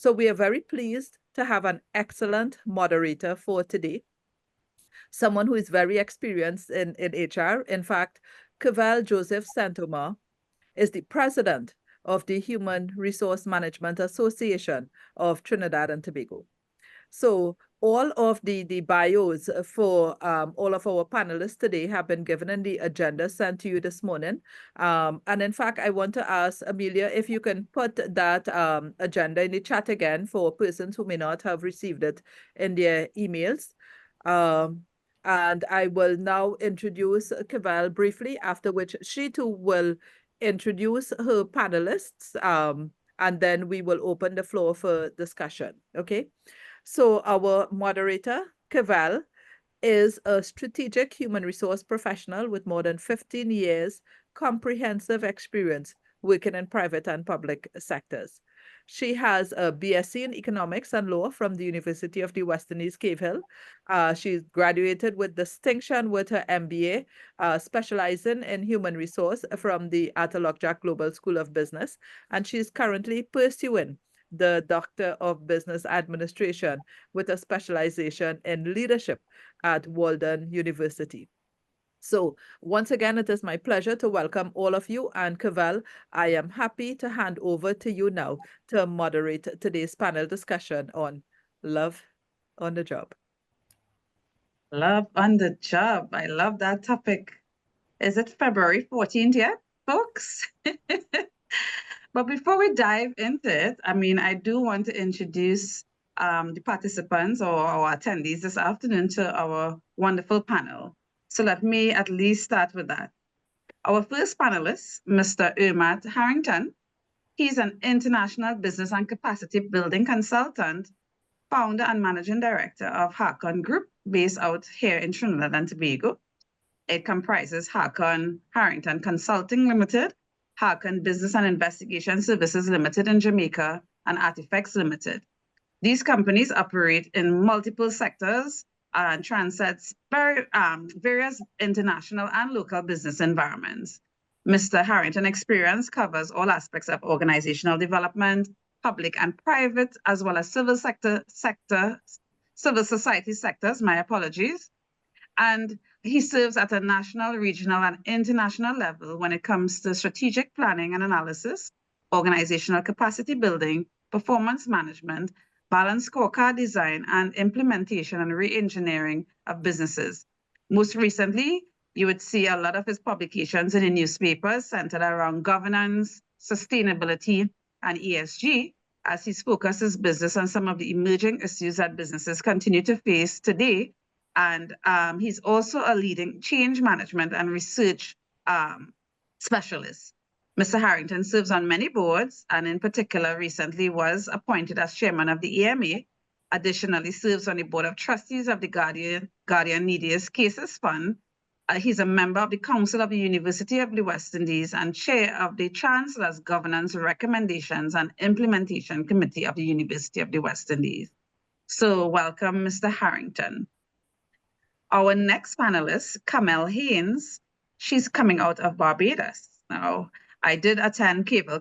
So we are very pleased to have an excellent moderator for today, someone who is very experienced in HR. In fact, Cavelle Joseph St-Omer is the president of the Human Resource Management Association of Trinidad and Tobago. So all of the bios for all of our panelists today have been given in the agenda sent to you this morning. And in fact, I want to ask Amelia if you can put that agenda in the chat again for persons who may not have received it in their emails. And I will now introduce Cavelle briefly, after which she too will introduce her panelists, and then we will open the floor for discussion, okay? So our moderator, Cavelle, is a strategic human resource professional with more than 15 years comprehensive experience working in private and public sectors. She has a BSc in Economics and Law from the University of the West Indies, Cavelle. She's graduated with distinction with her MBA, specializing in human resource from the Atalogjack Global School of Business, and she's currently pursuing the Doctor of Business Administration with a specialization in leadership at Walden University. So once again, it is my pleasure to welcome all of you. And Cavelle, I am happy to hand over to you now to moderate today's panel discussion on love on the job. Love on the job. I love that topic. Is it February 14th yet, folks? But before we dive into it, I do want to introduce the participants or our attendees this afternoon to our wonderful panel. So let me at least start with that. Our first panelist, Mr. Ermath Harrington. He's an international business and capacity building consultant, founder and managing director of Harcon Group, based out here in Trinidad and Tobago. It comprises Harcon Harrington Consulting Limited, Harcon Business and Investigation Services Limited in Jamaica, and Artifacts Limited. These companies operate in multiple sectors and transcends various international and local business environments. Mr. Harrington's experience covers all aspects of organizational development, public and private, as well as civil society sectors, my apologies. And he serves at a national, regional, and international level when it comes to strategic planning and analysis, organizational capacity building, performance management, balanced scorecard design, and implementation and re-engineering of businesses. Most recently, you would see a lot of his publications in the newspapers centered around governance, sustainability, and ESG, as he focuses business on some of the emerging issues that businesses continue to face today. And he's also a leading change management and research specialist. Mr. Harrington serves on many boards, and in particular, recently was appointed as chairman of the EMA. Additionally, serves on the board of trustees of the Guardian Neediest Cases Fund. He's a member of the Council of the University of the West Indies and chair of the Chancellor's Governance Recommendations and Implementation Committee of the University of the West Indies. So welcome, Mr. Harrington. Our next panelist, Carmel Haynes, she's coming out of Barbados. Now, I did attend Cavelle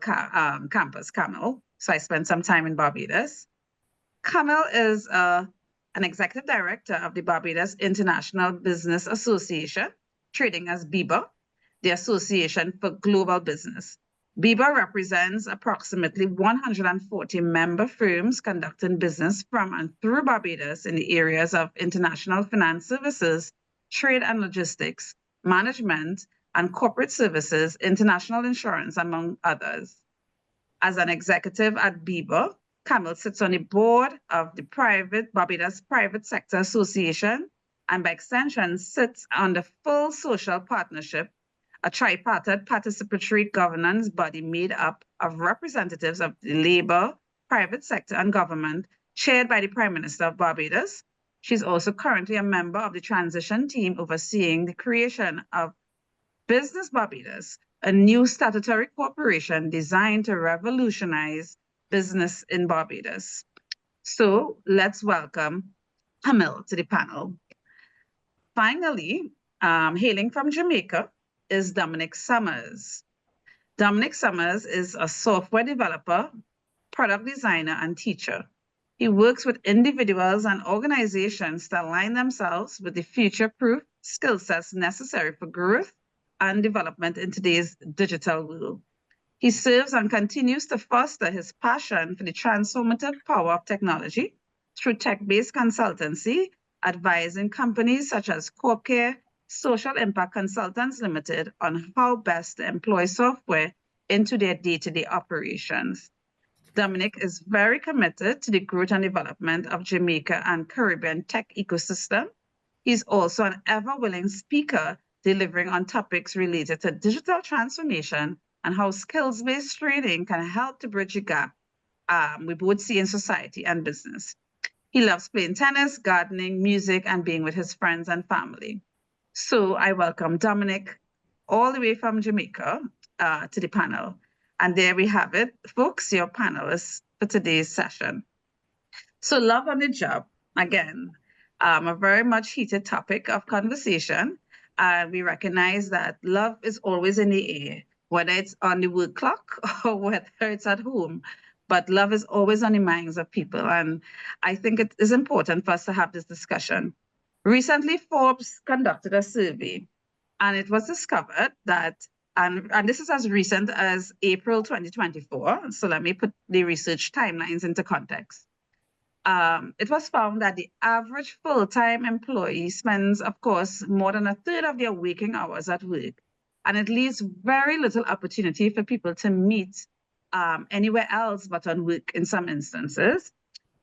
campus, Carmel, so I spent some time in Barbados. Carmel is an executive director of the Barbados International Business Association, trading as BIBA, the Association for Global Business. BIBA represents approximately 140 member firms conducting business from and through Barbados in the areas of international finance services, trade and logistics, management, and corporate services, international insurance, among others. As an executive at BIBA, Carmel sits on the board of the Barbados Private Sector Association, and by extension sits on the full social partnership, a tripartite participatory governance body made up of representatives of the labor, private sector, and government, chaired by the Prime Minister of Barbados. She's also currently a member of the transition team overseeing the creation of Business Barbados, a new statutory corporation designed to revolutionize business in Barbados. So let's welcome Carmel to the panel. Finally, hailing from Jamaica is Dominic Summers. Dominic Summers is a software developer, product designer, and teacher. He works with individuals and organizations to align themselves with the future-proof skill sets necessary for growth and development in today's digital world. He serves and continues to foster his passion for the transformative power of technology through tech-based consultancy, advising companies such as Corpcare, Social Impact Consultants Limited on how best to employ software into their day-to-day operations. Dominic is very committed to the growth and development of Jamaica and Caribbean tech ecosystem. He's also an ever-willing speaker, delivering on topics related to digital transformation and how skills-based training can help to bridge the gap we both see in society and business. He loves playing tennis, gardening, music, and being with his friends and family. So I welcome Dominic all the way from Jamaica to the panel. And there we have it, folks, your panelists for today's session. So love on the job, again, a very much heated topic of conversation. We recognize that love is always in the air, whether it's on the work clock or whether it's at home. But love is always on the minds of people. And I think it is important for us to have this discussion. Recently, Forbes conducted a survey, and it was discovered that, and this is as recent as April 2024, so let me put the research timelines into context. It was found that the average full-time employee spends, of course, more than a third of their waking hours at work, and it leaves very little opportunity for people to meet anywhere else but on work in some instances.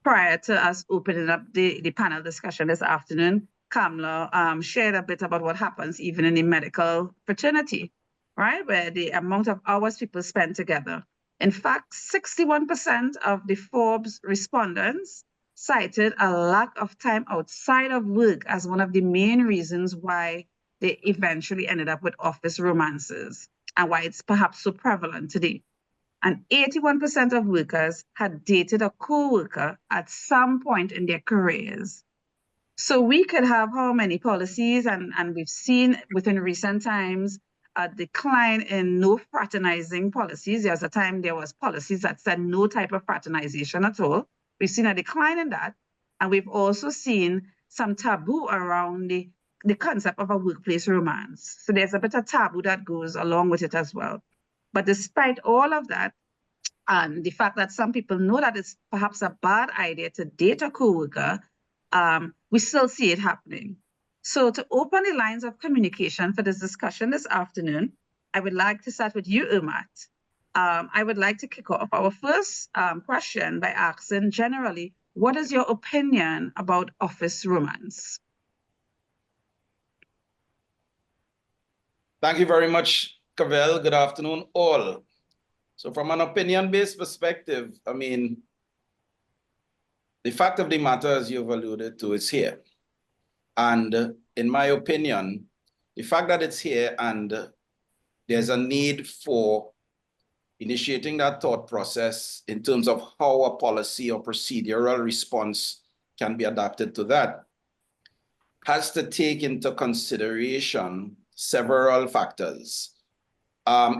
Prior to us opening up the panel discussion this afternoon, Carmel shared a bit about what happens even in the medical fraternity, right? Where the amount of hours people spend together. In fact, 61% of the Forbes respondents cited a lack of time outside of work as one of the main reasons why they eventually ended up with office romances and why it's perhaps so prevalent today. And 81% of workers had dated a co-worker at some point in their careers. So we could have how many policies, and we've seen within recent times a decline in no fraternizing policies. There was a time there was policies that said no type of fraternization at all. We've seen a decline in that. And we've also seen some taboo around the concept of a workplace romance. So there's a bit of taboo that goes along with it as well. But despite all of that, and the fact that some people know that it's perhaps a bad idea to date a co-worker, we still see it happening. So to open the lines of communication for this discussion this afternoon, I would like to start with you, Ermath. I would like to kick off our first question by asking generally, what is your opinion about office romance? Thank you very much, Cavelle. Good afternoon, all. So from an opinion-based perspective, I mean, the fact of the matter, as you've alluded to, is here. And in my opinion, the fact that it's here and there's a need for initiating that thought process in terms of how a policy or procedural response can be adapted to that has to take into consideration several factors.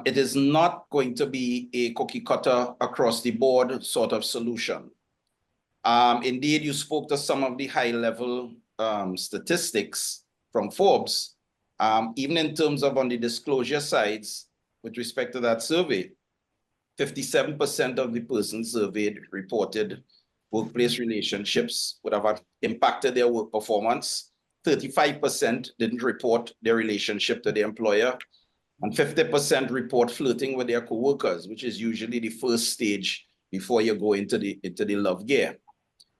It is not going to be a cookie cutter across the board sort of solution. Indeed, you spoke to some of the high level statistics from Forbes, even in terms of on the disclosure sides with respect to that survey. 57% of the persons surveyed reported workplace relationships would have impacted their work performance. 35% didn't report their relationship to the employer. And 50% report flirting with their co-workers, which is usually the first stage before you go into the love gear.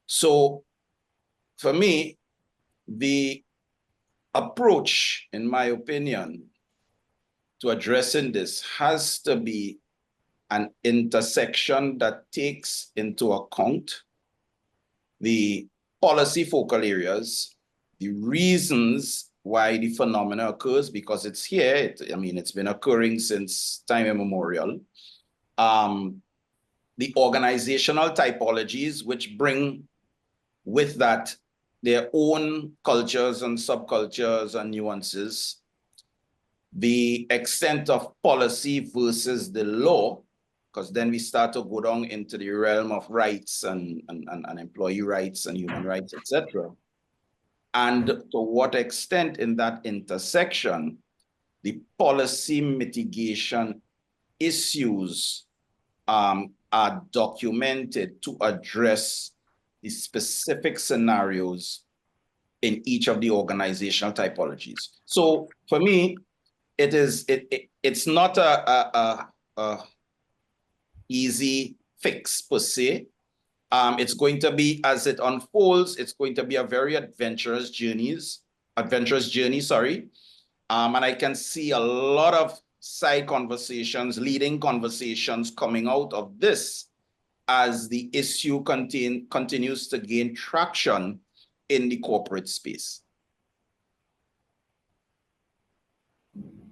So for me, the approach, in my opinion, to addressing this has to be an intersection that takes into account the policy focal areas, the reasons why the phenomena occurs, because it's here. I mean, it's been occurring since time immemorial. The organizational typologies, which bring with that their own cultures and subcultures and nuances, the extent of policy versus the law, because then we start to go down into the realm of rights and employee rights and human rights, etc. And to what extent in that intersection, the policy mitigation issues are documented to address the specific scenarios in each of the organizational typologies. So for me, it's not a easy fix per se. It's going to be, as it unfolds, it's going to be a very adventurous journey, and I can see a lot of side conversations, leading conversations coming out of this as the issue continues to gain traction in the corporate space.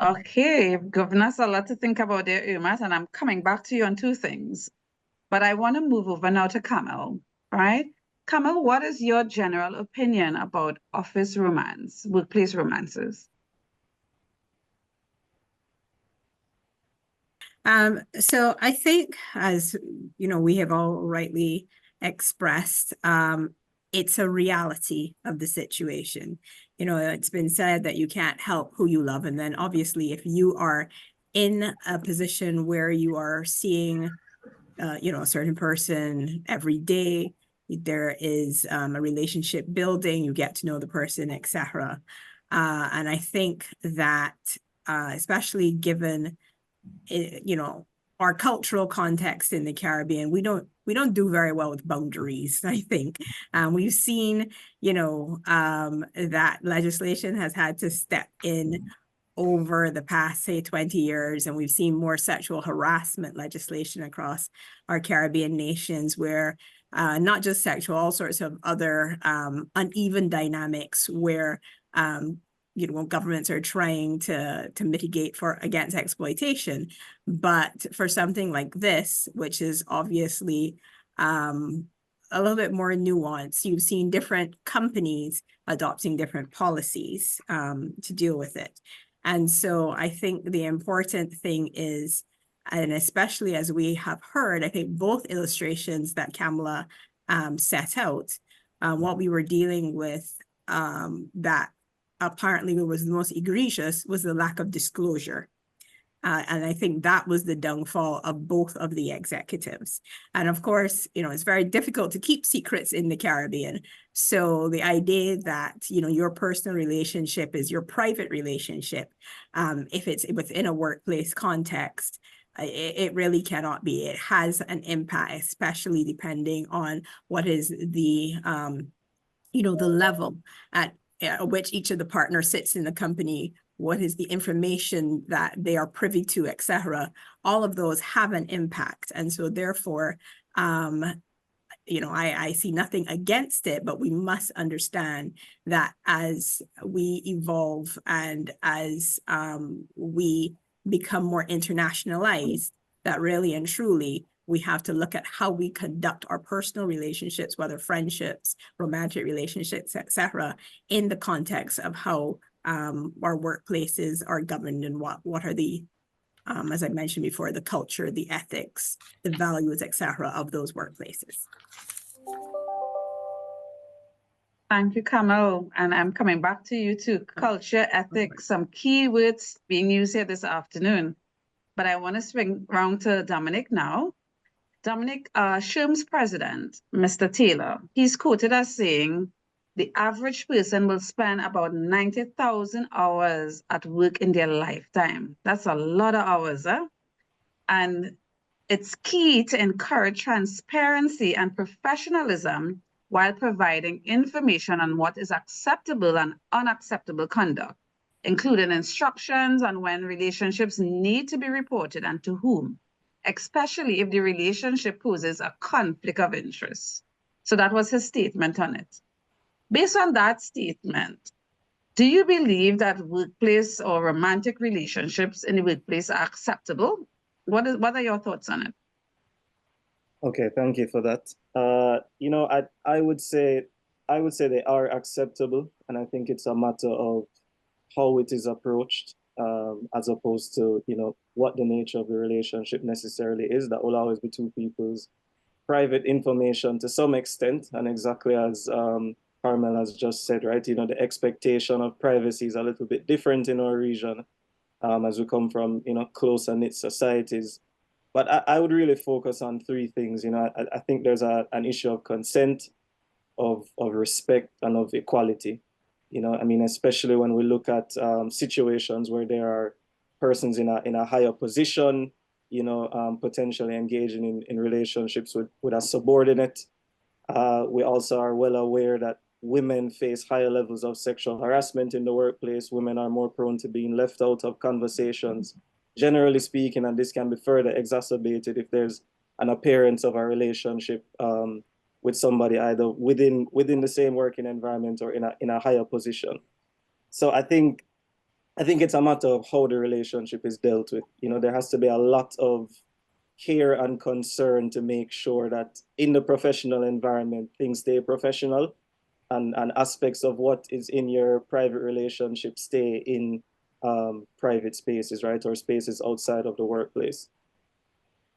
Okay, you've given us a lot to think about there, Ermath, and I'm coming back to you on two things. But I want to move over now to Carmel, right? Carmel, what is your general opinion about office romance, workplace romances? So I think, as you know, we have all rightly expressed, it's a reality of the situation. You know, it's been said that you can't help who you love. And then obviously, if you are in a position where you are seeing, you know, a certain person every day, there is a relationship building, you get to know the person, etc. And I think that, especially given, you know, our cultural context in the Caribbean, we don't do very well with boundaries, I think. We've seen, you know, that legislation has had to step in over the past, say, 20 years, and we've seen more sexual harassment legislation across our Caribbean nations where not just sexual, all sorts of other uneven dynamics where you know, governments are trying to mitigate against exploitation. But for something like this, which is obviously a little bit more nuanced, you've seen different companies adopting different policies to deal with it. And so I think the important thing is, and especially as we have heard, I think both illustrations that Kamala set out, what we were dealing with that apparently was the most egregious was the lack of disclosure. And I think that was the downfall of both of the executives. And of course, you know, it's very difficult to keep secrets in the Caribbean. So the idea that, you know, your personal relationship is your private relationship, if it's within a workplace context, it really cannot be. It has an impact, especially depending on what is the, you know, the level at which each of the partners sits in the company, what is the information that they are privy to, etc. All of those have an impact. And so therefore, you know, I see nothing against it, but we must understand that as we evolve and as we become more internationalized, that really and truly, we have to look at how we conduct our personal relationships, whether friendships, romantic relationships, etc., in the context of how our workplaces are governed and what are the, as I mentioned before, the culture, the ethics, the values, etc., of those workplaces. Thank you, Carmel. And I'm coming back to you too. Culture, ethics, some key words being used here this afternoon. But I want to swing around to Dominic now. Dominic, SHRM's president, Mr. Taylor, he's quoted as saying, the average person will spend about 90,000 hours at work in their lifetime. That's a lot of hours, huh? And it's key to encourage transparency and professionalism while providing information on what is acceptable and unacceptable conduct, including instructions on when relationships need to be reported and to whom, especially if the relationship poses a conflict of interest. So that was his statement on it. Based on that statement, do you believe that workplace or romantic relationships in the workplace are acceptable? What are your thoughts on it? Okay, thank you for that. You know, I would say they are acceptable, and I think it's a matter of how it is approached. as opposed to, you know, what the nature of the relationship necessarily is. That will always be two people's private information to some extent. And exactly as Carmel has just said, right, you know, the expectation of privacy is a little bit different in our region as we come from, you know, closer knit societies. But I would really focus on three things. You know, I think there's an issue of consent, of respect, and of equality. You know, I mean, especially when we look at situations where there are persons in a higher position, you know, potentially engaging in relationships with a subordinate. We also are well aware that women face higher levels of sexual harassment in the workplace. Women are more prone to being left out of conversations, generally speaking, and this can be further exacerbated if there's an appearance of a relationship with somebody either within the same working environment or in a higher position. So I think it's a matter of how the relationship is dealt with. You know, there has to be a lot of care and concern to make sure that in the professional environment, things stay professional, and aspects of what is in your private relationship stay in private spaces, right? Or spaces outside of the workplace.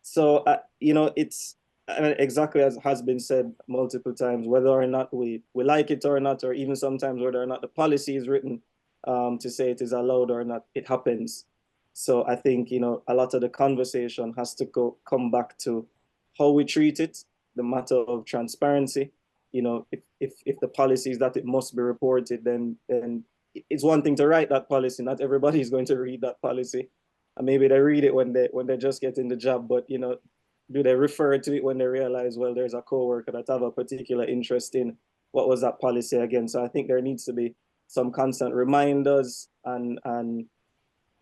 So, you know, it's exactly as has been said multiple times, whether or not we like it or not, or even sometimes whether or not the policy is written to say it is allowed or not, it happens. So I think, you know, a lot of the conversation has to come back to how we treat it, the matter of transparency. You know, if the policy is that it must be reported, then it's one thing to write that policy. Not everybody is going to read that policy. And maybe they read it when they just get in the job, but, you know, do they refer to it when they realize, well, there's a coworker that have a particular interest in what was that policy again? So I think there needs to be some constant reminders and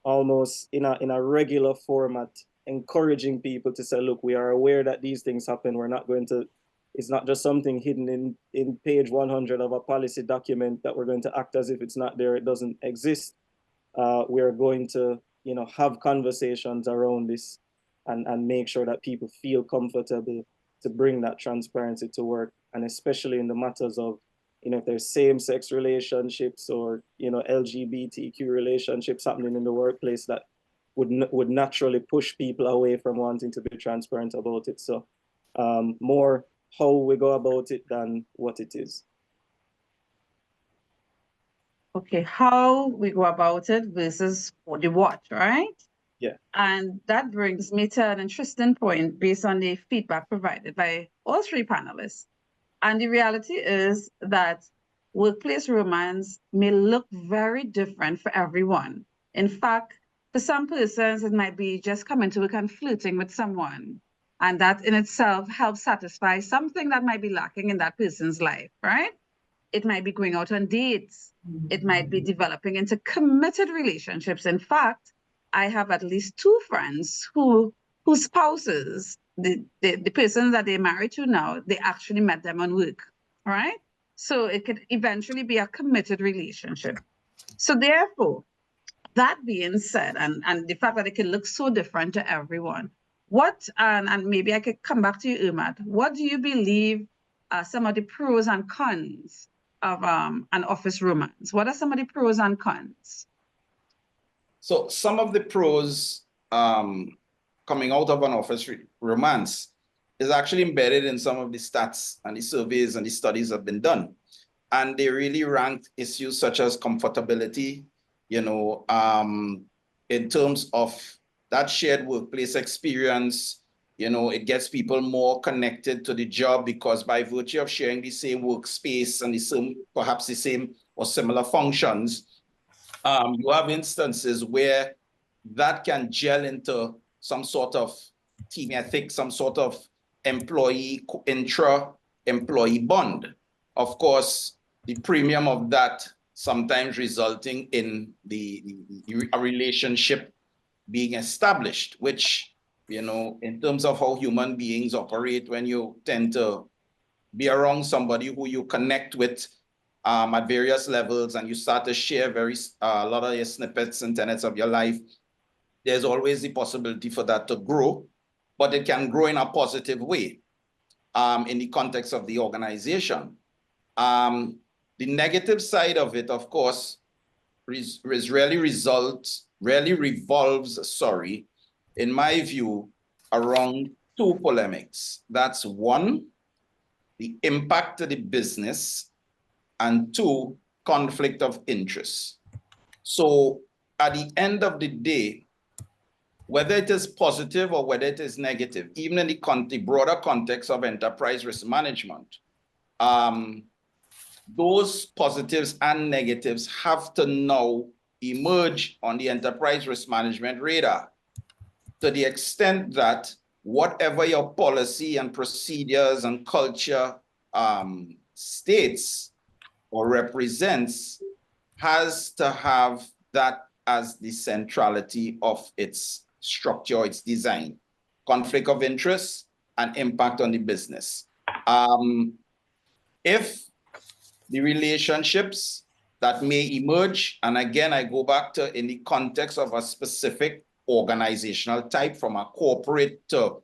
almost in a regular format, encouraging people to say, look, we are aware that these things happen. We're not going to, it's not just something hidden in page 100 of a policy document that we're going to act as if it's not there, it doesn't exist. We're going to, you know, have conversations around this and make sure that people feel comfortable to bring that transparency to work. And especially in the matters of, you know, if there's same-sex relationships or, you know, LGBTQ relationships happening in the workplace that would naturally push people away from wanting to be transparent about it. So more how we go about it than what it is. Okay, how we go about it versus the what, right? Yeah. And that brings me to an interesting point based on the feedback provided by all three panelists. And the reality is that workplace romance may look very different for everyone. In fact, for some persons, it might be just coming to work and flirting with someone. And that in itself helps satisfy something that might be lacking in that person's life, right? It might be going out on dates. It might be developing into committed relationships. In fact, I have at least two friends whose spouses, the person that they're married to now, they actually met them on work, all right? So it could eventually be a committed relationship. So therefore, that being said, and the fact that it can look so different to everyone, and maybe I could come back to you, Ermath, what do you believe are some of the pros and cons of an office romance? What are some of the pros and cons? So some of the pros coming out of an office romance is actually embedded in some of the stats and the surveys and the studies that have been done. And they really ranked issues such as comfortability, you know, in terms of that shared workplace experience. You know, it gets people more connected to the job because by virtue of sharing the same workspace and perhaps the same or similar functions, you have instances where that can gel into some sort of team ethic, some sort of intra-employee bond. Of course, the premium of that sometimes resulting in a relationship being established, which, you know, in terms of how human beings operate, when you tend to be around somebody who you connect with at various levels and you start to share a lot of your snippets and tenets of your life, there's always the possibility for that to grow, but it can grow in a positive way in the context of the organization. The negative side of it, of course, really revolves, sorry, in my view, around two polemics. That's one, the impact to the business, and two, conflict of interest. So at the end of the day, whether it is positive or whether it is negative, even in the broader context of enterprise risk management, those positives and negatives have to now emerge on the enterprise risk management radar, to the extent that whatever your policy and procedures and culture states or represents has to have that as the centrality of its structure, its design, conflict of interest and impact on the business. If the relationships that may emerge, and again, I go back to in the context of a specific organizational type, from a corporate to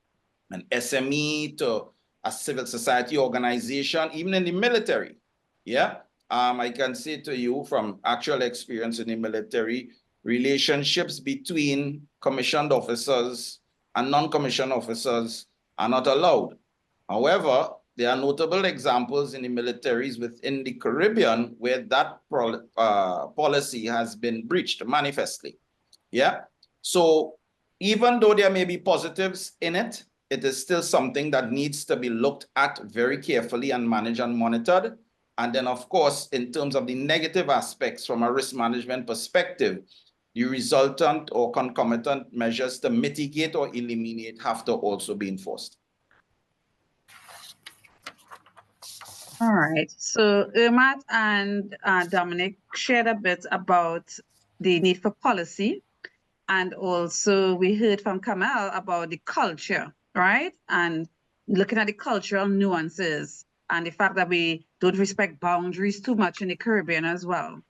an SME to a civil society organization, even in the military, yeah? I can say to you from actual experience in the military, relationships between commissioned officers and non-commissioned officers are not allowed. However, there are notable examples in the militaries within the Caribbean where that policy has been breached manifestly. Yeah. So even though there may be positives in it, it is still something that needs to be looked at very carefully and managed and monitored. And then, of course, in terms of the negative aspects from a risk management perspective, the resultant or concomitant measures to mitigate or eliminate have to also be enforced. All right. So Ermath and Dominic shared a bit about the need for policy. And also we heard from Carmel about the culture, right? And looking at the cultural nuances and the fact that we don't respect boundaries too much in the Caribbean as well.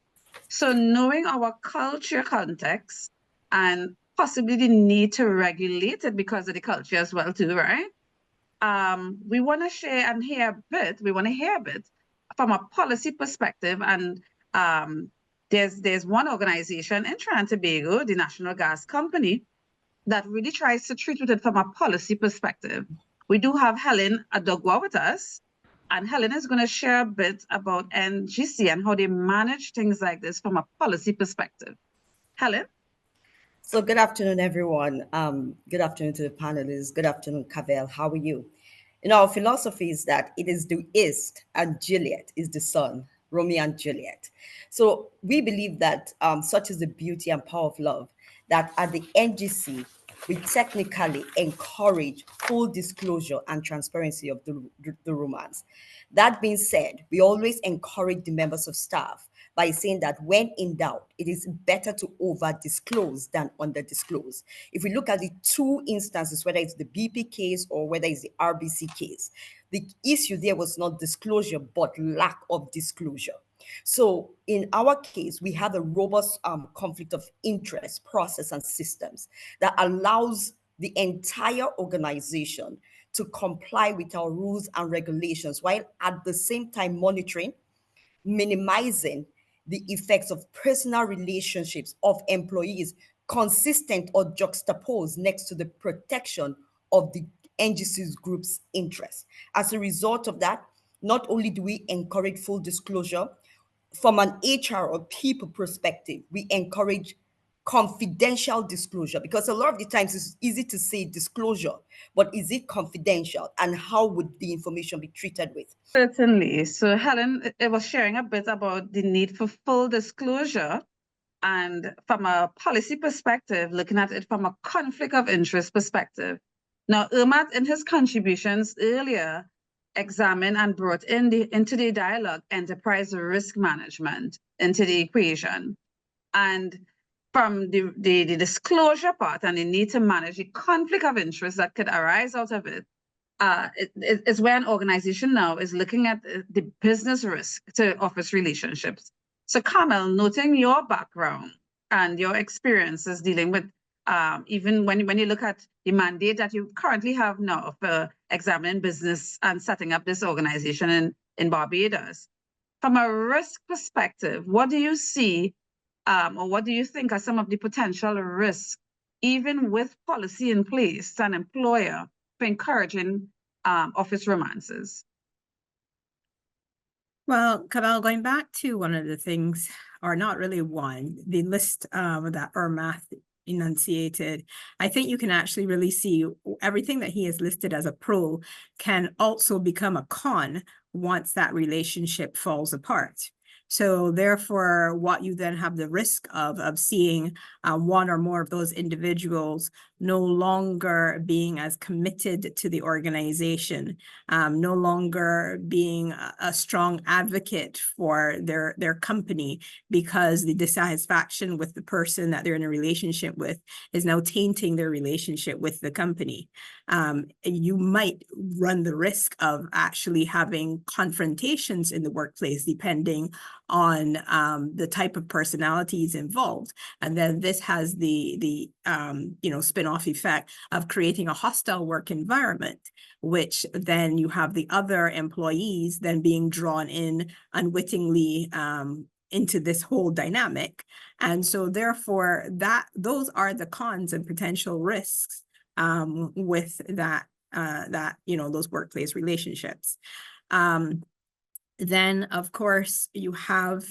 So knowing our culture context and possibly the need to regulate it because of the culture as well too, right? We want to share and hear a bit, from a policy perspective. And there's one organization in Trinidad and Tobago, the National Gas Company, that really tries to treat it from a policy perspective. We do have Helen Adogwa with us, and Helen is going to share a bit about NGC and how they manage things like this from a policy perspective. Helen? So good afternoon, everyone. Good afternoon to the panelists. Good afternoon, Cavelle. How are you? You know, our philosophy is that it is the East and Juliet is the sun, Romeo and Juliet. So we believe that such is the beauty and power of love, that at the NGC, we technically encourage full disclosure and transparency of the romance. That being said, we always encourage the members of staff by saying that when in doubt, it is better to over-disclose than under-disclose. If we look at the two instances, whether it's the BP case or whether it's the RBC case, the issue there was not disclosure, but lack of disclosure. So in our case, we have a robust conflict of interest process and systems that allows the entire organization to comply with our rules and regulations, while at the same time monitoring, minimizing the effects of personal relationships of employees consistent or juxtaposed next to the protection of the NGC's group's interests. As a result of that, not only do we encourage full disclosure, from an HR or people perspective, we encourage confidential disclosure, because a lot of the times it's easy to say disclosure, but is it confidential, and how would the information be treated with? Certainly. So Helen was sharing a bit about the need for full disclosure, and from a policy perspective, looking at it from a conflict of interest perspective. Now, Ermath, in his contributions earlier, examined and brought into the dialogue enterprise risk management into the equation. And from the disclosure part and the need to manage the conflict of interest that could arise out of it, it's where an organization now is looking at the business risk to office relationships. So Carmel, noting your background and your experiences dealing with, even when you look at the mandate that you currently have now for examining business and setting up this organization in Barbados, from a risk perspective, what do you see or what do you think are some of the potential risks, even with policy in place, to an employer for encouraging office romances? Well, Cavelle, going back to one of the things, or not really one, the list that Ermath enunciated, I think you can actually really see everything that he has listed as a pro can also become a con once that relationship falls apart. So therefore, what you then have the risk of seeing one or more of those individuals no longer being as committed to the organization, no longer being a strong advocate for their company, because the dissatisfaction with the person that they're in a relationship with is now tainting their relationship with the company. You might run the risk of actually having confrontations in the workplace, depending on the type of personalities involved. And then this has the spin-off effect of creating a hostile work environment, which then you have the other employees then being drawn in unwittingly into this whole dynamic. And so therefore those are the cons and potential risks with those workplace relationships. Then, of course, you have,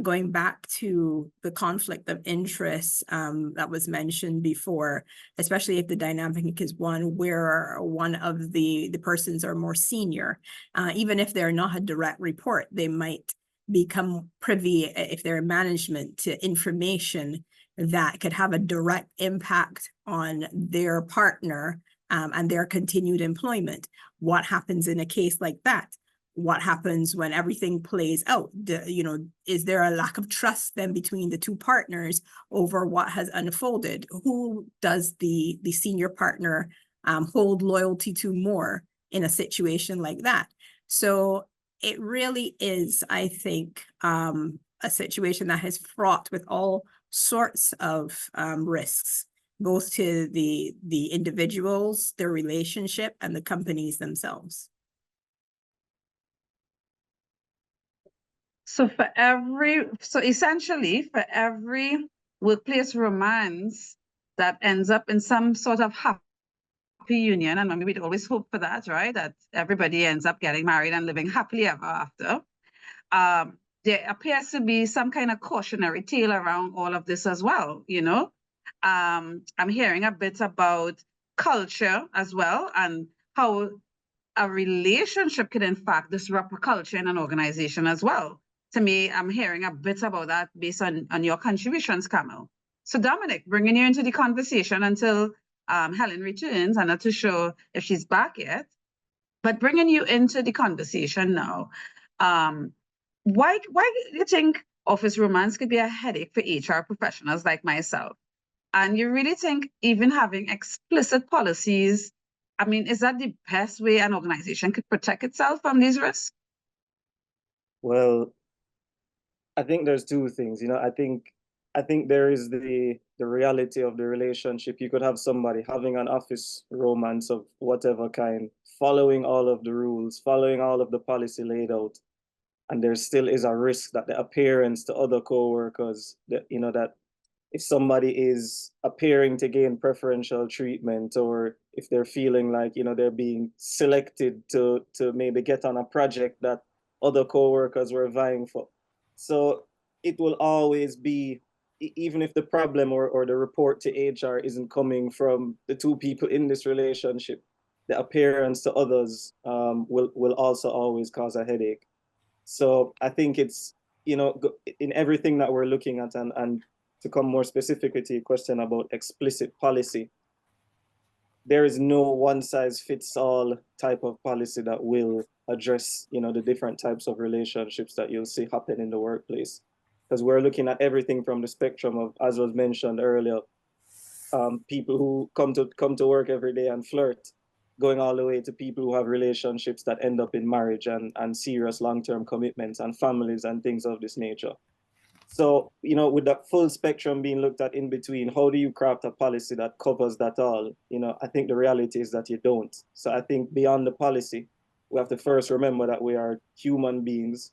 going back to the conflict of interest that was mentioned before, especially if the dynamic is one where one of the persons are more senior, even if they're not a direct report, they might become privy, if they're in management, to information that could have a direct impact on their partner and their continued employment. What happens in a case like that? What happens when everything plays out? Is there a lack of trust then between the two partners over what has unfolded? Who does the senior partner hold loyalty to more in a situation like that? So it really is, I think, a situation that is fraught with all sorts of risks, both to the individuals, their relationship, and the companies themselves. So essentially, for every workplace romance that ends up in some sort of happy union, and maybe we'd always hope for that, right? That everybody ends up getting married and living happily ever after. There appears to be some kind of cautionary tale around all of this as well, I'm hearing a bit about culture as well, and how a relationship can in fact disrupt a culture in an organization as well. To me, I'm hearing a bit about that based on your contributions, Carmel. So Dominic, bringing you into the conversation until Helen returns. I'm not too sure if she's back yet, but bringing you into the conversation now. Why do you think office romance could be a headache for HR professionals like myself? And you really think even having explicit policies, is that the best way an organization could protect itself from these risks? Well, I think there's two things. I think there is the reality of the relationship. You could have somebody having an office romance of whatever kind, following all of the rules, following all of the policy laid out, and there still is a risk that the appearance to other co-workers, that if somebody is appearing to gain preferential treatment, or if they're feeling like they're being selected to maybe get on a project that other co-workers were vying for. So it will always be, even if the problem or the report to HR isn't coming from the two people in this relationship, the appearance to others will also always cause a headache. So I think it's, in everything that we're looking at, and to come more specifically to your question about explicit policy, there is no one-size-fits-all type of policy that will address, the different types of relationships that you'll see happen in the workplace. Because we're looking at everything from the spectrum of, as was mentioned earlier, people who come to work every day and flirt, going all the way to people who have relationships that end up in marriage and serious long-term commitments and families and things of this nature. So, with that full spectrum being looked at in between, how do you craft a policy that covers that all? I think the reality is that you don't. So I think beyond the policy, we have to first remember that we are human beings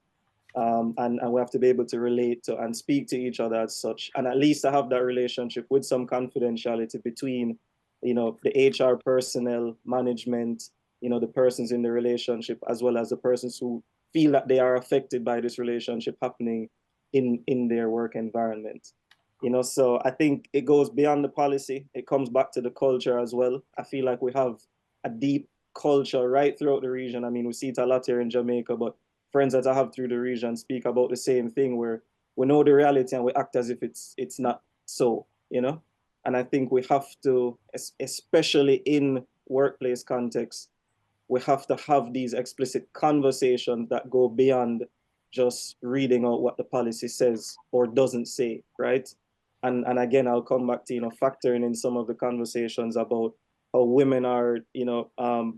And we have to be able to relate to and speak to each other as such, and at least to have that relationship with some confidentiality between, you know, the HR personnel, management, you know, the persons in the relationship, as well as the persons who feel that they are affected by this relationship happening in their work environment. You know, so I think it goes beyond the policy. It comes back to the culture as well. I feel like we have a deep culture right throughout the region. I mean, we see it a lot here in Jamaica, but friends that I have through the region speak about the same thing, where we know the reality and we act as if it's not so, you know? And I think we have to, especially in workplace context, we have to have these explicit conversations that go beyond just reading out what the policy says or doesn't say, right? And again, I'll come back to, you know, factoring in some of the conversations about how women are, you know,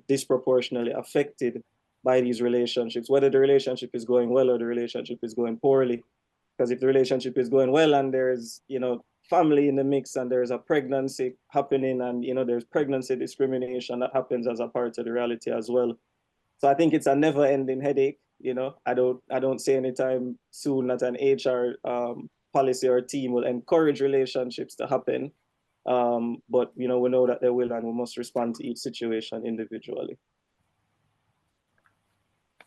disproportionately affected by these relationships, whether the relationship is going well or the relationship is going poorly. Because if the relationship is going well and there's, you know, family in the mix and there's a pregnancy happening and, you know, there's pregnancy discrimination that happens as a part of the reality as well. So I think it's a never ending headache. You know, I don't say anytime soon that an HR policy or team will encourage relationships to happen. But, you know, we know that they will, and we must respond to each situation individually.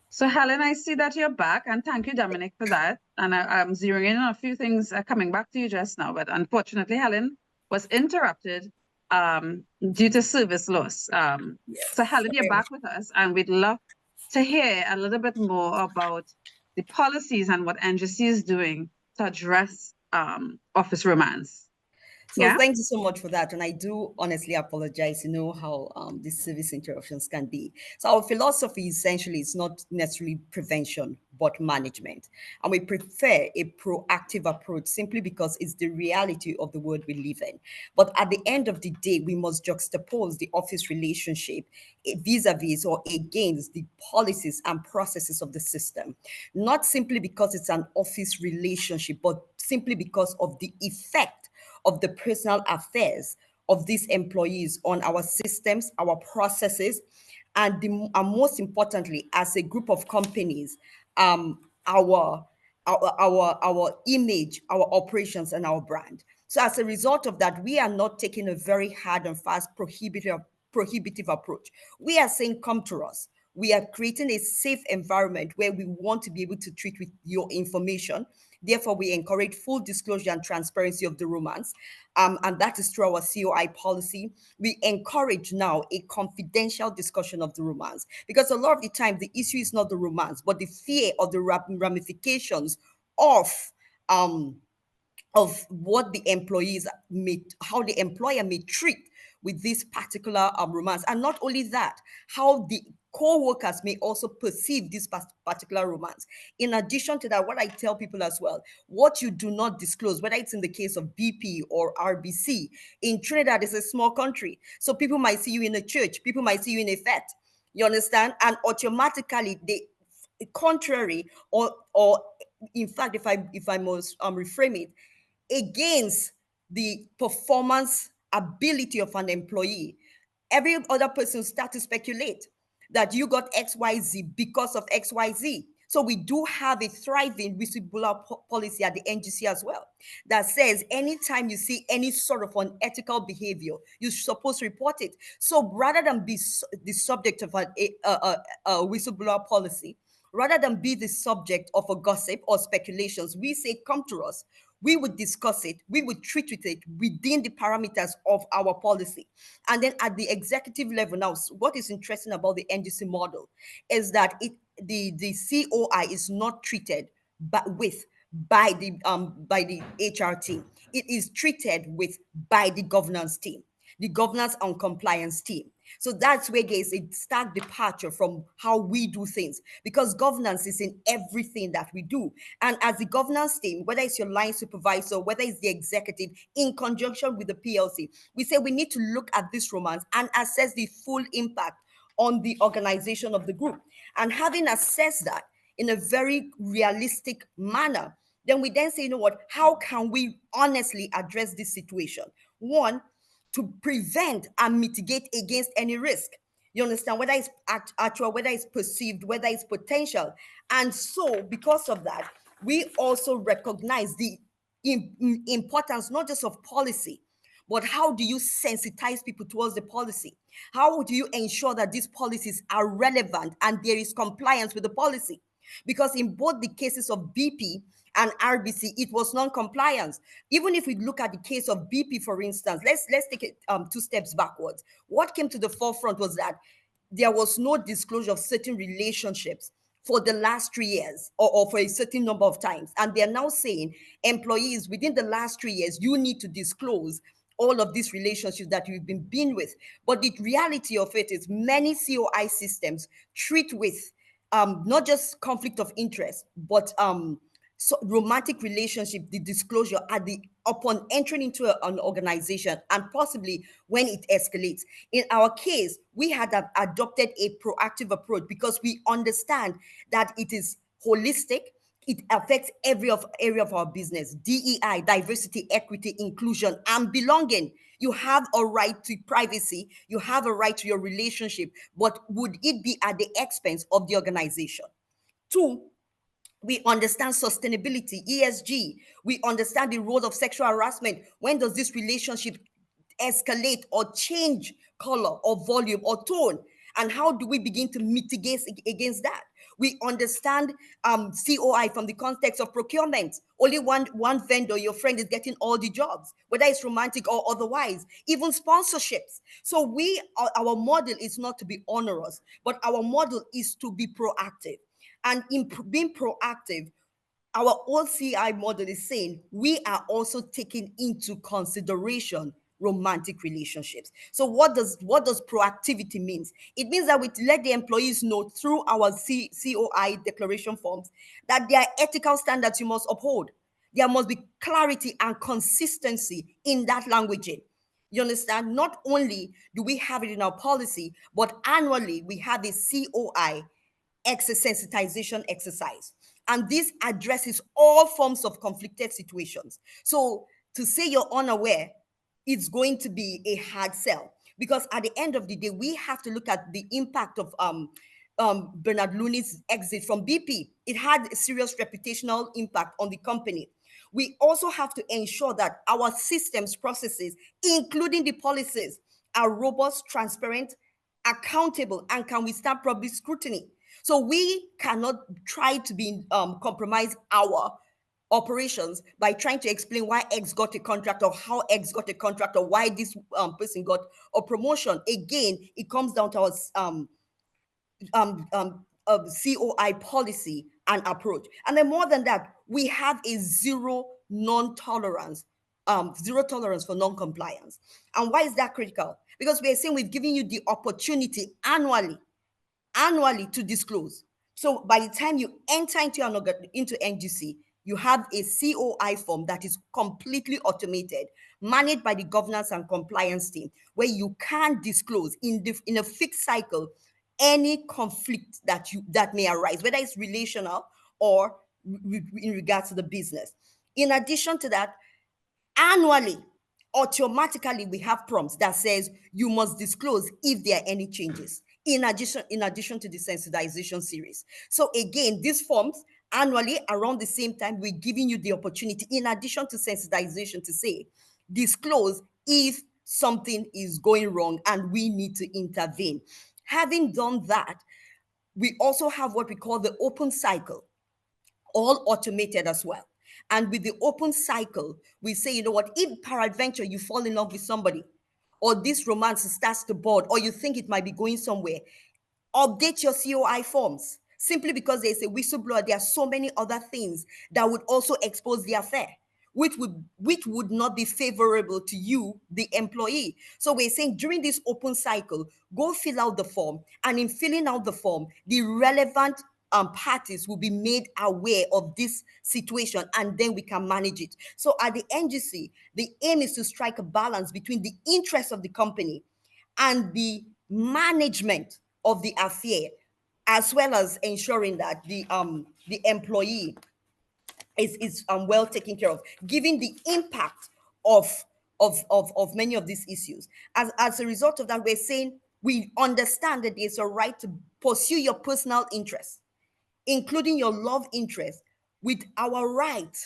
So Helen, I see that you're back, and thank you, Dominic, for that. And I'm zeroing in on a few things coming back to you just now, but unfortunately, Helen was interrupted due to service loss. Yes. So Helen, you're back with us, and we'd love to hear a little bit more about the policies and what NGC is doing to address office romance. So Yeah? thank you so much for that. And I do honestly apologize. You know how these service interruptions can be. So our philosophy essentially is not necessarily prevention, but management. And we prefer a proactive approach simply because it's the reality of the world we live in. But at the end of the day, we must juxtapose the office relationship vis-a-vis or against the policies and processes of the system. Not simply because it's an office relationship, but simply because of the effect of the personal affairs of these employees on our systems, our processes, and most importantly, as a group of companies, our image, our operations, and our brand. So as a result of that, we are not taking a very hard and fast prohibitive approach. We are saying, come to us. We are creating a safe environment where we want to be able to treat with your information. Therefore, we encourage full disclosure and transparency of the romance. And that is through our COI policy. We encourage now a confidential discussion of the romance, because a lot of the time the issue is not the romance, but the fear of the ramifications of what the employees how the employer may treat with this particular romance. And not only that, how the co-workers may also perceive this particular romance. In addition to that, what I tell people as well, what you do not disclose, whether it's in the case of BP or RBC, in Trinidad is a small country. So people might see you in a church, people might see you in a fete, you understand? And automatically they, contrary, or in fact, if I must reframe it, against the performance ability of an employee, every other person start to speculate that you got XYZ because of XYZ. So we do have a thriving whistleblower policy at the NGC as well that says anytime you see any sort of unethical behavior, you're supposed to report it. So rather than be the subject of a whistleblower policy, rather than be the subject of a gossip or speculations, we say, come to us. We would discuss it. We would treat with it within the parameters of our policy. And then at the executive level now, what is interesting about the NGC model is that the COI is not treated by the HR team. It is treated by the governance team, the governance and compliance team. So that's where there's a stark departure from how we do things, because governance is in everything that we do. And as the governance team, whether it's your line supervisor, whether it's the executive, in conjunction with the PLC, we say we need to look at this romance and assess the full impact on the organization of the group. And having assessed that in a very realistic manner, then we then say, you know what, how can we honestly address this situation? One, to prevent and mitigate against any risk. You understand? Whether it's actual, whether it's perceived, whether it's potential. And so because of that, we also recognize the importance not just of policy, but how do you sensitize people towards the policy? How do you ensure that these policies are relevant and there is compliance with the policy? Because in both the cases of BP and RBC, it was non-compliance. Even if we look at the case of BP, for instance, let's take it 2 steps backwards. What came to the forefront was that there was no disclosure of certain relationships for the last 3 years or for a certain number of times. And they're now saying, employees, within the last 3 years, you need to disclose all of these relationships that you've been with. But the reality of it is many COI systems treat with not just conflict of interest, but so romantic relationship, the disclosure upon entering into an organization and possibly when it escalates. In our case, we had adopted a proactive approach because we understand that it is holistic. It affects every area of our business: DEI, diversity, equity, inclusion, and belonging. You have a right to privacy. You have a right to your relationship, but would it be at the expense of the organization? 2, we understand sustainability, ESG. We understand the role of sexual harassment. When does this relationship escalate or change color or volume or tone? And how do we begin to mitigate against that? We understand COI from the context of procurement. Only one vendor, your friend, is getting all the jobs, whether it's romantic or otherwise, even sponsorships. So our model is not to be onerous, but our model is to be proactive. And in being proactive, our OCI model is saying we are also taking into consideration romantic relationships. So what does proactivity means? It means that we let the employees know through our COI declaration forms that there are ethical standards you must uphold. There must be clarity and consistency in that languaging. You understand? Not only do we have it in our policy, but annually we have a COI sensitization exercise. And this addresses all forms of conflicted situations. So to say you're unaware, it's going to be a hard sell, because at the end of the day, we have to look at the impact of Bernard Looney's exit from BP. It had a serious reputational impact on the company. We also have to ensure that our systems, processes, including the policies, are robust, transparent, accountable, and can withstand public scrutiny. So we cannot try to compromise our operations by trying to explain why X got a contract or how X got a contract or why this person got a promotion. Again, it comes down to our COI policy and approach. And then more than that, we have a zero tolerance for non-compliance. And why is that critical? Because we are saying we've given you the opportunity annually to disclose. So by the time you enter into NGC, you have a COI form that is completely automated, managed by the governance and compliance team, where you can disclose in a fixed cycle any conflict that may arise, whether it's relational or in regards to the business. In addition to that, annually, automatically, we have prompts that says you must disclose if there are any changes, in addition to the sensitization series. So again, these forms annually around the same time, we're giving you the opportunity, in addition to sensitization, to say, disclose if something is going wrong and we need to intervene. Having done that, we also have what we call the open cycle, all automated as well. And with the open cycle, we say, you know what, if peradventure you fall in love with somebody, or this romance starts to board, or you think it might be going somewhere, update your COI forms. Simply because there's a whistleblower, there are so many other things that would also expose the affair, which would not be favorable to you, the employee. So we're saying during this open cycle, go fill out the form. And in filling out the form, the relevant parties will be made aware of this situation, and then we can manage it. So at the NGC, the aim is to strike a balance between the interests of the company and the management of the affair, as well as ensuring that the employee is well taken care of, given the impact of many of these issues. As a result of that, we're saying we understand that there's a right to pursue your personal interests, including your love interest, with our right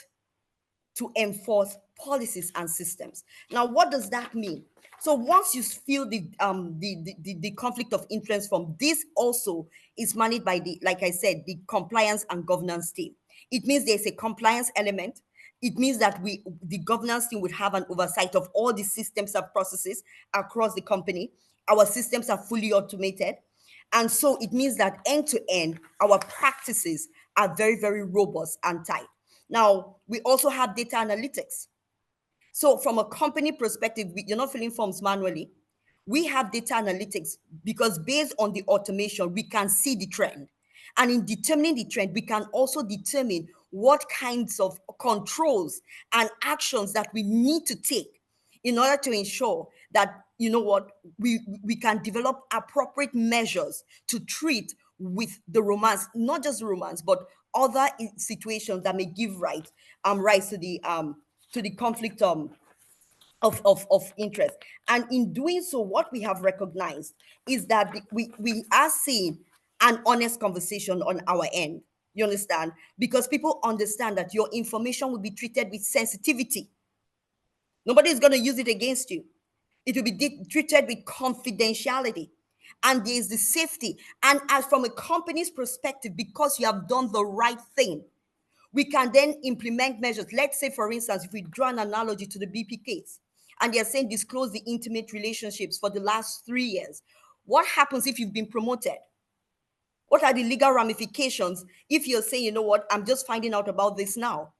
to enforce policies and systems. Now, what does that mean? So once you feel the conflict of interest from this, also is managed by the, like I said, the compliance and governance team. It means there's a compliance element. It means that the governance team would have an oversight of all the systems and processes across the company. Our systems are fully automated. And so it means that end to end, our practices are very, very robust and tight. Now, we also have data analytics. So from a company perspective, you're not filling forms manually. We have data analytics because based on the automation, we can see the trend. And in determining the trend, we can also determine what kinds of controls and actions that we need to take in order to ensure that, you know what, we can develop appropriate measures to treat with the romance, not just romance, but other situations that may give rise to the conflict of interest. And in doing so, what we have recognized is that we are seeing an honest conversation on our end. You understand? Because people understand that your information will be treated with sensitivity. Nobody is going to use it against you. It will be treated with confidentiality. And there is the safety. And as from a company's perspective, because you have done the right thing, we can then implement measures. Let's say, for instance, if we draw an analogy to the BP case, and they're saying disclose the intimate relationships for the last 3 years. What happens if you've been promoted? What are the legal ramifications if you're saying, you know what, I'm just finding out about this now?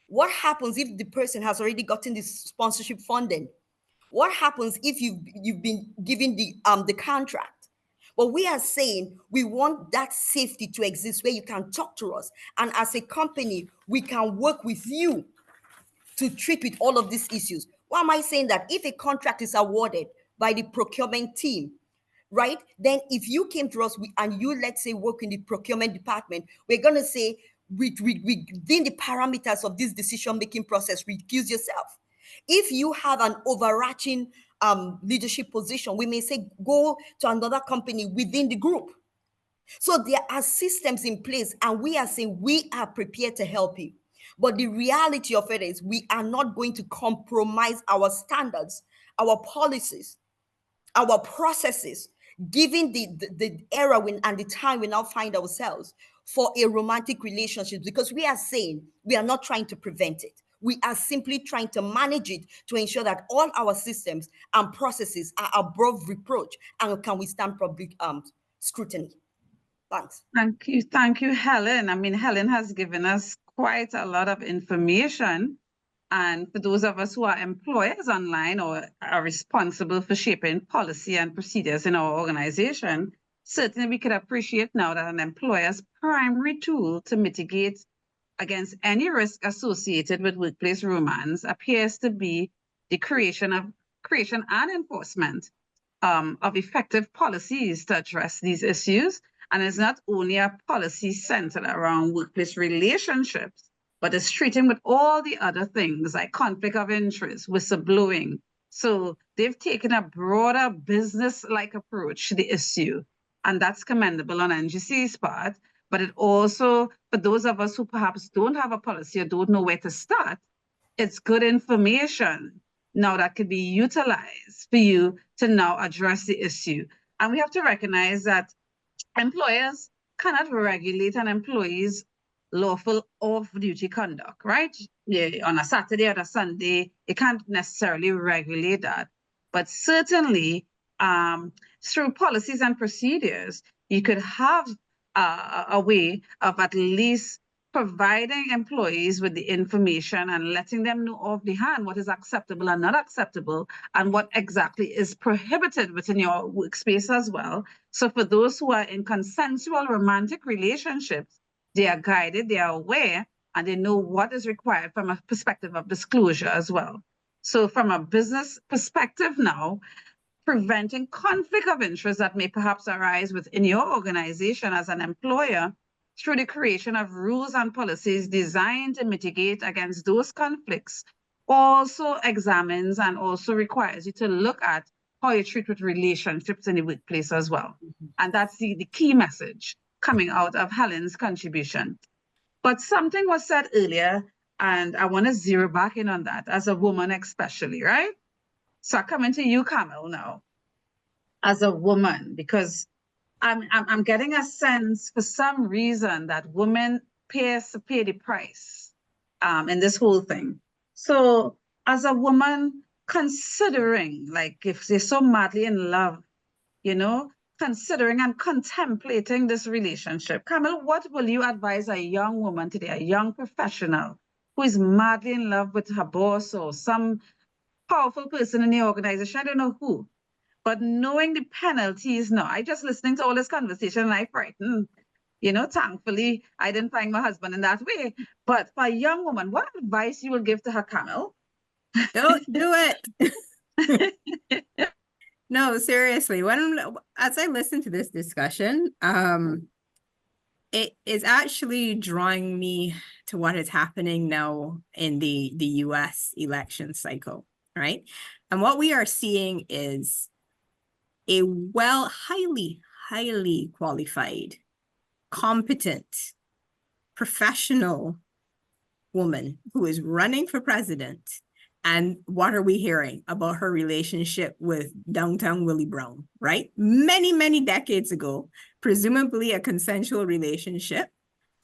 What happens if the person has already gotten this sponsorship funding? What happens if you've been given the contract? But we are saying we want that safety to exist where you can talk to us. And as a company, we can work with you to treat with all of these issues. Why am I saying that? If a contract is awarded by the procurement team, right? Then if you came to us and you, let's say, work in the procurement department, we're going to say, within the parameters of this decision-making process, recuse yourself. If you have an overarching leadership position, we may say, go to another company within the group. So there are systems in place, and we are saying we are prepared to help you. But the reality of it is we are not going to compromise our standards, our policies, our processes, given the era and the time we now find ourselves for a romantic relationship, because we are saying we are not trying to prevent it. We are simply trying to manage it to ensure that all our systems and processes are above reproach and can withstand public scrutiny. Thanks. Thank you, Helen. I mean, Helen has given us quite a lot of information. And for those of us who are employers online or are responsible for shaping policy and procedures in our organization, certainly we could appreciate now that an employer's primary tool to mitigate against any risk associated with workplace romance appears to be the creation and enforcement of effective policies to address these issues. And it's not only a policy centered around workplace relationships, but it's treating with all the other things like conflict of interest, whistleblowing. So they've taken a broader business-like approach to the issue, and that's commendable on NGC's part. But it also, for those of us who perhaps don't have a policy or don't know where to start, it's good information now that could be utilized for you to now address the issue. And we have to recognize that employers cannot regulate an employee's lawful off-duty conduct, right? Yeah, on a Saturday or a Sunday, you can't necessarily regulate that. But certainly, through policies and procedures, you could have a way of at least providing employees with the information and letting them know off the hand what is acceptable and not acceptable and what exactly is prohibited within your workspace as well. So for those who are in consensual romantic relationships, they are guided, they are aware, and they know what is required from a perspective of disclosure as well. So from a business perspective now, preventing conflict of interest that may perhaps arise within your organization as an employer through the creation of rules and policies designed to mitigate against those conflicts also examines and also requires you to look at how you treat with relationships in the workplace as well. And that's the key message coming out of Helen's contribution. But something was said earlier, and I want to zero back in on that as a woman especially, right? So I come into you, Carmel, now, as a woman, because I'm getting a sense for some reason that women pay the price in this whole thing. So as a woman, considering, like, if they're so madly in love, you know, considering and contemplating this relationship, Carmel, what will you advise a young woman today, a young professional who is madly in love with her boss or some powerful person in the organization? I don't know who. But knowing the penalties now, I just listening to all this conversation and I frightened. You know, thankfully, I didn't find my husband in that way. But for a young woman, what advice you will give to her, Carmel? Don't do it. No, seriously. As I listen to this discussion, it is actually drawing me to what is happening now in the US election cycle, right? And what we are seeing is a highly qualified, competent, professional woman who is running for president. And what are we hearing about her relationship with downtown Willie Brown, right? Many decades ago, presumably a consensual relationship,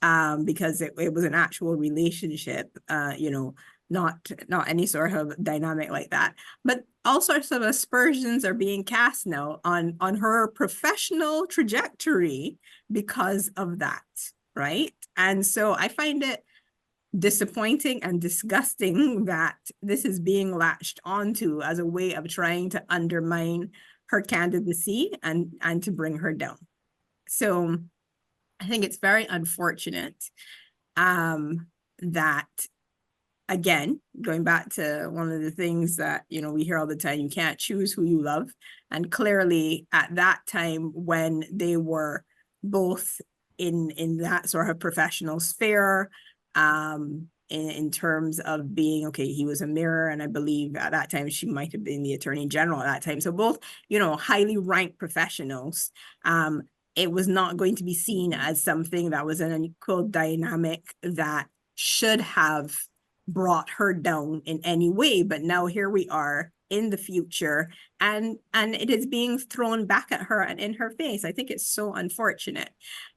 because it was an actual relationship, you know, not any sort of dynamic like that. But all sorts of aspersions are being cast now on her professional trajectory because of that, right? And so I find it disappointing and disgusting that this is being latched onto as a way of trying to undermine her candidacy and to bring her down. So I think it's very unfortunate that, again, going back to one of the things that, you know, we hear all the time, you can't choose who you love. And clearly at that time when they were both in that sort of professional sphere, in terms of being, okay, he was a mirror, and I believe at that time she might have been the attorney general at that time. So both, you know, highly ranked professionals. It was not going to be seen as something that was an unequal dynamic that should have brought her down in any way. But now here we are in the future, and it is being thrown back at her and in her face. I think it's so unfortunate.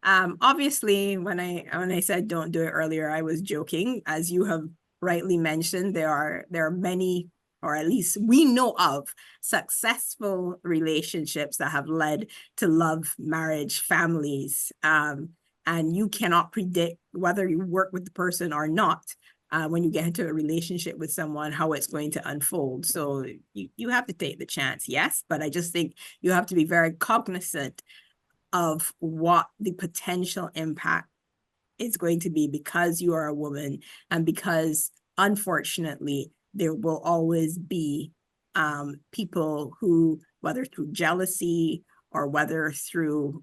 Obviously, when I said don't do it earlier, I was joking. As you have rightly mentioned, there are many, or at least we know of, successful relationships that have led to love, marriage, families. And you cannot predict whether you work with the person or not. When you get into a relationship with someone, how it's going to unfold. So you have to take the chance, yes, but I just think you have to be very cognizant of what the potential impact is going to be, because you are a woman, and because unfortunately there will always be people who, whether through jealousy or whether through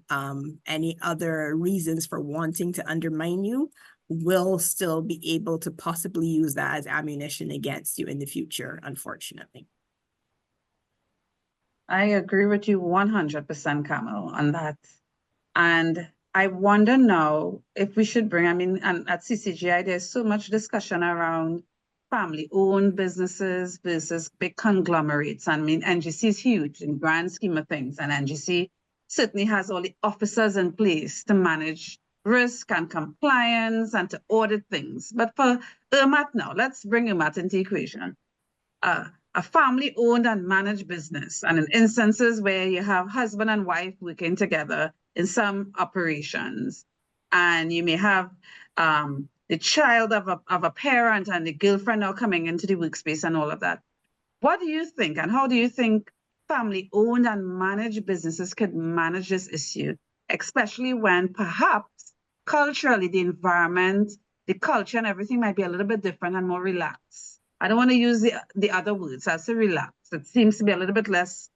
any other reasons for wanting to undermine you, will still be able to possibly use that as ammunition against you in the future, unfortunately. I agree with you 100%, Carmel, on that. And I wonder now if we should bring, I mean, and at CCGI, there's so much discussion around family-owned businesses versus big conglomerates. I mean, NGC is huge in the grand scheme of things, and NGC certainly has all the officers in place to manage risk and compliance and to audit things. But for Ermath now, let's bring Ermath into the equation. A family-owned and managed business, and in instances where you have husband and wife working together in some operations, and you may have the child of a parent and the girlfriend now coming into the workspace and all of that. What do you think, and how do you think family-owned and managed businesses could manage this issue, especially when perhaps culturally the environment, the culture and everything might be a little bit different and more relaxed? I don't want to use the other words. I say relaxed. It seems to be a little bit less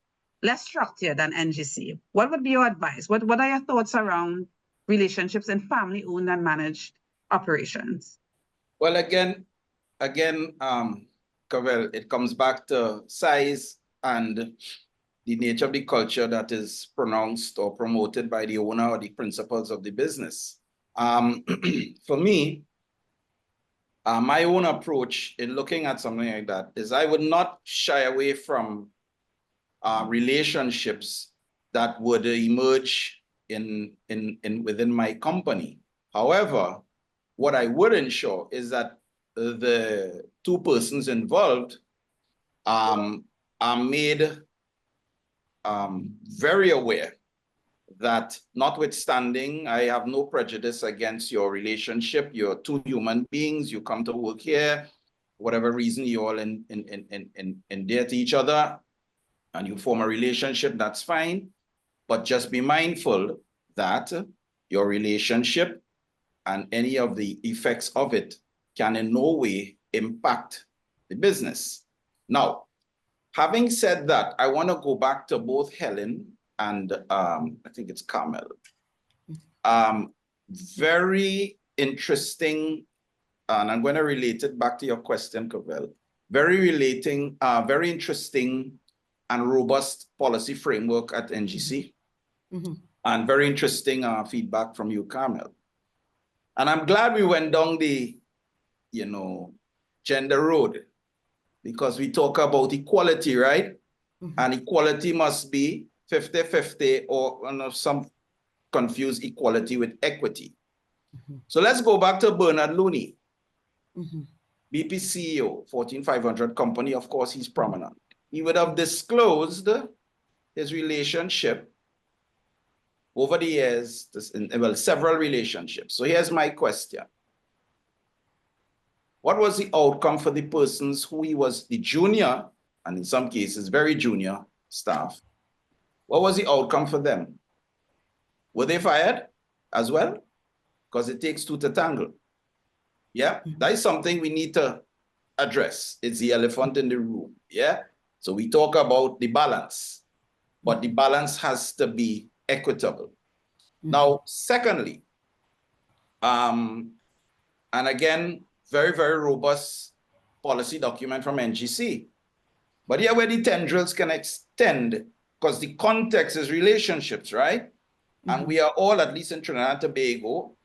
structured than NGC. What would be your advice? What are your thoughts around relationships in family-owned and managed operations? Well, again, Cavelle, it comes back to size and the nature of the culture that is pronounced or promoted by the owner or the principals of the business. For me, my own approach in looking at something like that is I would not shy away from relationships that would emerge within my company. However, what I would ensure is that the two persons involved are made very aware that notwithstanding, I have no prejudice against your relationship. You're two human beings. You come to work here, whatever reason you all endear to each other, and you form a relationship, that's fine. But just be mindful that your relationship and any of the effects of it can in no way impact the business. Now, having said that, I want to go back to both Helen and I think it's Carmel. Very interesting, and I'm going to relate it back to your question, Cavelle. Very interesting and robust policy framework at NGC. And very interesting feedback from you, Carmel. And I'm glad we went down the, gender road, because we talk about equality, right? And equality must be 50-50, or some confuse equality with equity. So let's go back to Bernard Looney, BP CEO, Fortune 500 company. Of course, he's prominent. He would have disclosed his relationship over the years, well, several relationships. So here's my question. What was the outcome for the persons who he was the junior, and in some cases, very junior staff? What was the outcome for them? Were they fired as well? Because it takes two to tangle. Yeah, that is something we need to address. It's the elephant in the room. Yeah, so we talk about the balance, but the balance has to be equitable. Now, secondly, and again, very, very robust policy document from NGC. But here where the tendrils can extend, because the context is relationships, right? And we are all, at least in Trinidad and Tobago,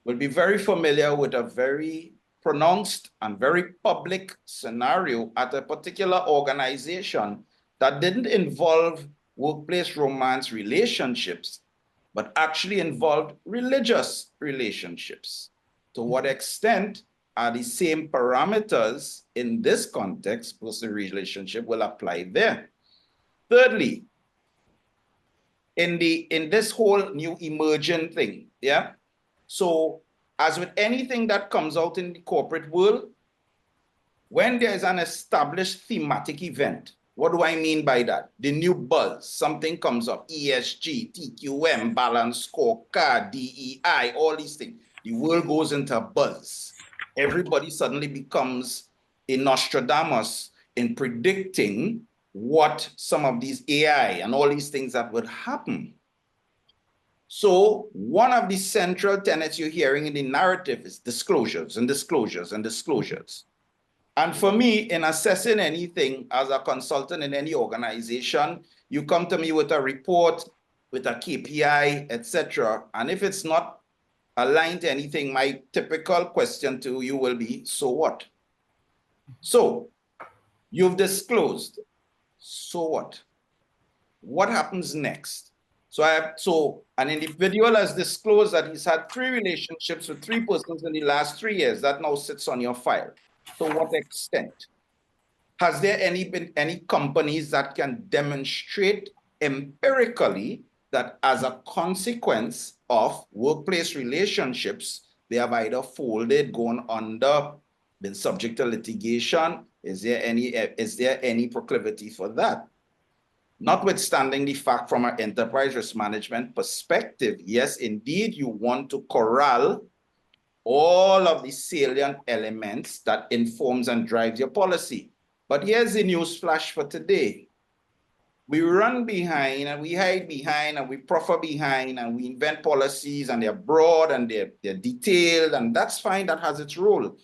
will be very familiar with a very pronounced and very public scenario at a particular organization that didn't involve workplace romance relationships, but actually involved religious relationships. To what extent are the same parameters in this context, plus the relationship will apply there? Thirdly, in this whole new emergent thing, yeah? So as with anything that comes out in the corporate world, when there's an established thematic event, what do I mean by that? The new buzz, something comes up, ESG, TQM, balance scorecard, DEI, all these things. The world goes into a buzz. Everybody suddenly becomes a Nostradamus in predicting what some of these AI and all these things that would happen. So one of the central tenets you're hearing in the narrative is disclosures and disclosures and disclosures. And for me, in assessing anything as a consultant in any organization, you come to me with a report, with a KPI, etc. And if it's not aligned to anything, my typical question to you will be, so what? So you've disclosed, so what? What happens next? So an individual has disclosed that he's had 3 relationships with 3 persons in the last 3 years. That now sits on your file. To what extent? Has there been any companies that can demonstrate empirically that as a consequence of workplace relationships, they have either folded, gone under, been subject to litigation? Is there any proclivity for that? Notwithstanding the fact from an enterprise risk management perspective, yes, indeed, you want to corral all of the salient elements that informs and drives your policy. But here's the news flash for today. We run behind and we hide behind and we proffer behind and we invent policies and they're broad and they're detailed, and that's fine, that has its role.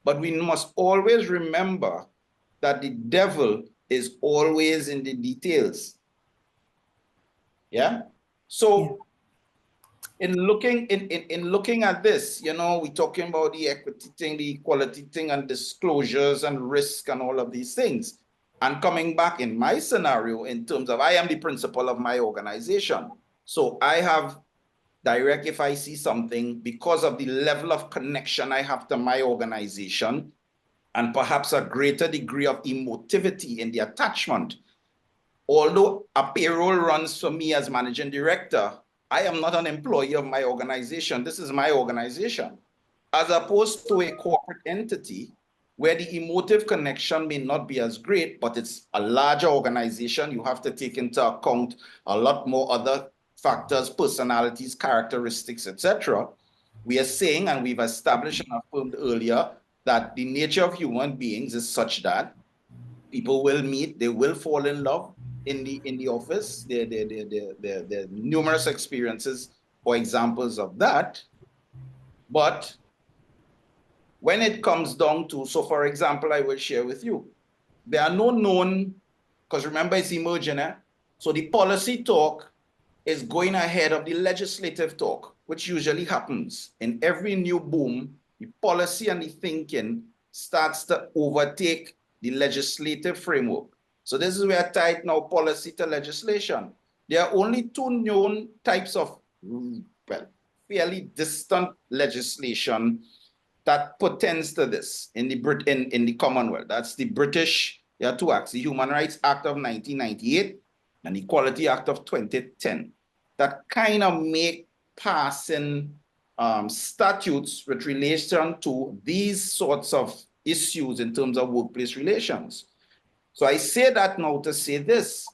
But we must always remember that the devil is always in the details. Yeah. So in looking at this, you know, we're talking about the equity thing, the equality thing, and disclosures and risk and all of these things. And coming back in my scenario in terms of I am the principal of my organization. So I have direct if I see something because of the level of connection I have to my organization and perhaps a greater degree of emotivity in the attachment. Although a payroll runs for me as managing director, I am not an employee of my organization. This is my organization. As opposed to a corporate entity where the emotive connection may not be as great, but it's a larger organization. You have to take into account a lot more other factors, personalities, characteristics, etc. We are saying, and we've established and affirmed earlier, that the nature of human beings is such that people will meet, they will fall in love in the office. There are numerous experiences or examples of that. But when it comes down to, so for example, I will share with you, there are no known, because remember it's emerging, so the policy talk is going ahead of the legislative talk, which usually happens in every new boom. The policy and the thinking starts to overtake the legislative framework. So this is where I tied now policy to legislation. There are only two known types of, well, fairly distant legislation that pertains to this in the Commonwealth. That's the British, there are two acts, the Human Rights Act of 1998 and the Equality Act of 2010, that kind of make passing statutes with relation to these sorts of issues in terms of workplace relations. So I say that now to say this.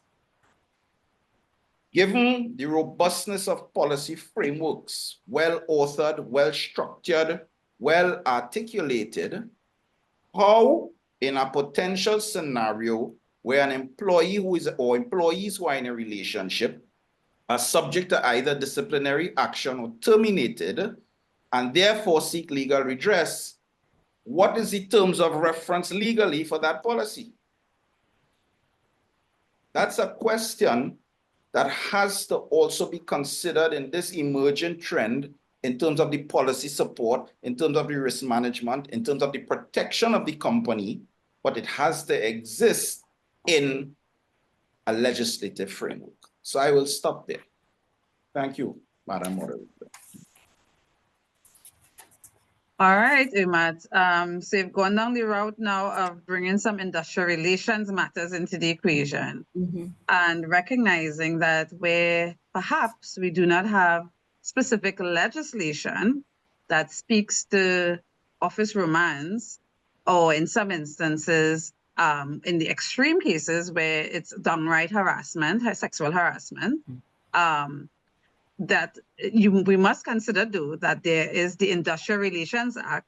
Given the robustness of policy frameworks, well-authored, well-structured, well-articulated, how in a potential scenario where an employee who is, or employees who are in a relationship are subject to either disciplinary action or terminated, and therefore seek legal redress, what is the terms of reference legally for that policy? That's a question that has to also be considered in this emerging trend in terms of the policy support, in terms of the risk management, in terms of the protection of the company, but it has to exist in a legislative framework. So I will stop there. Thank you, Madam Moderator. All right, Ermath. So you've gone down the route now of bringing some industrial relations matters into the equation and recognizing that where perhaps we do not have specific legislation that speaks to office romance, or in some instances, in the extreme cases where it's downright harassment, sexual harassment, that we must consider, though, that there is the Industrial Relations Act,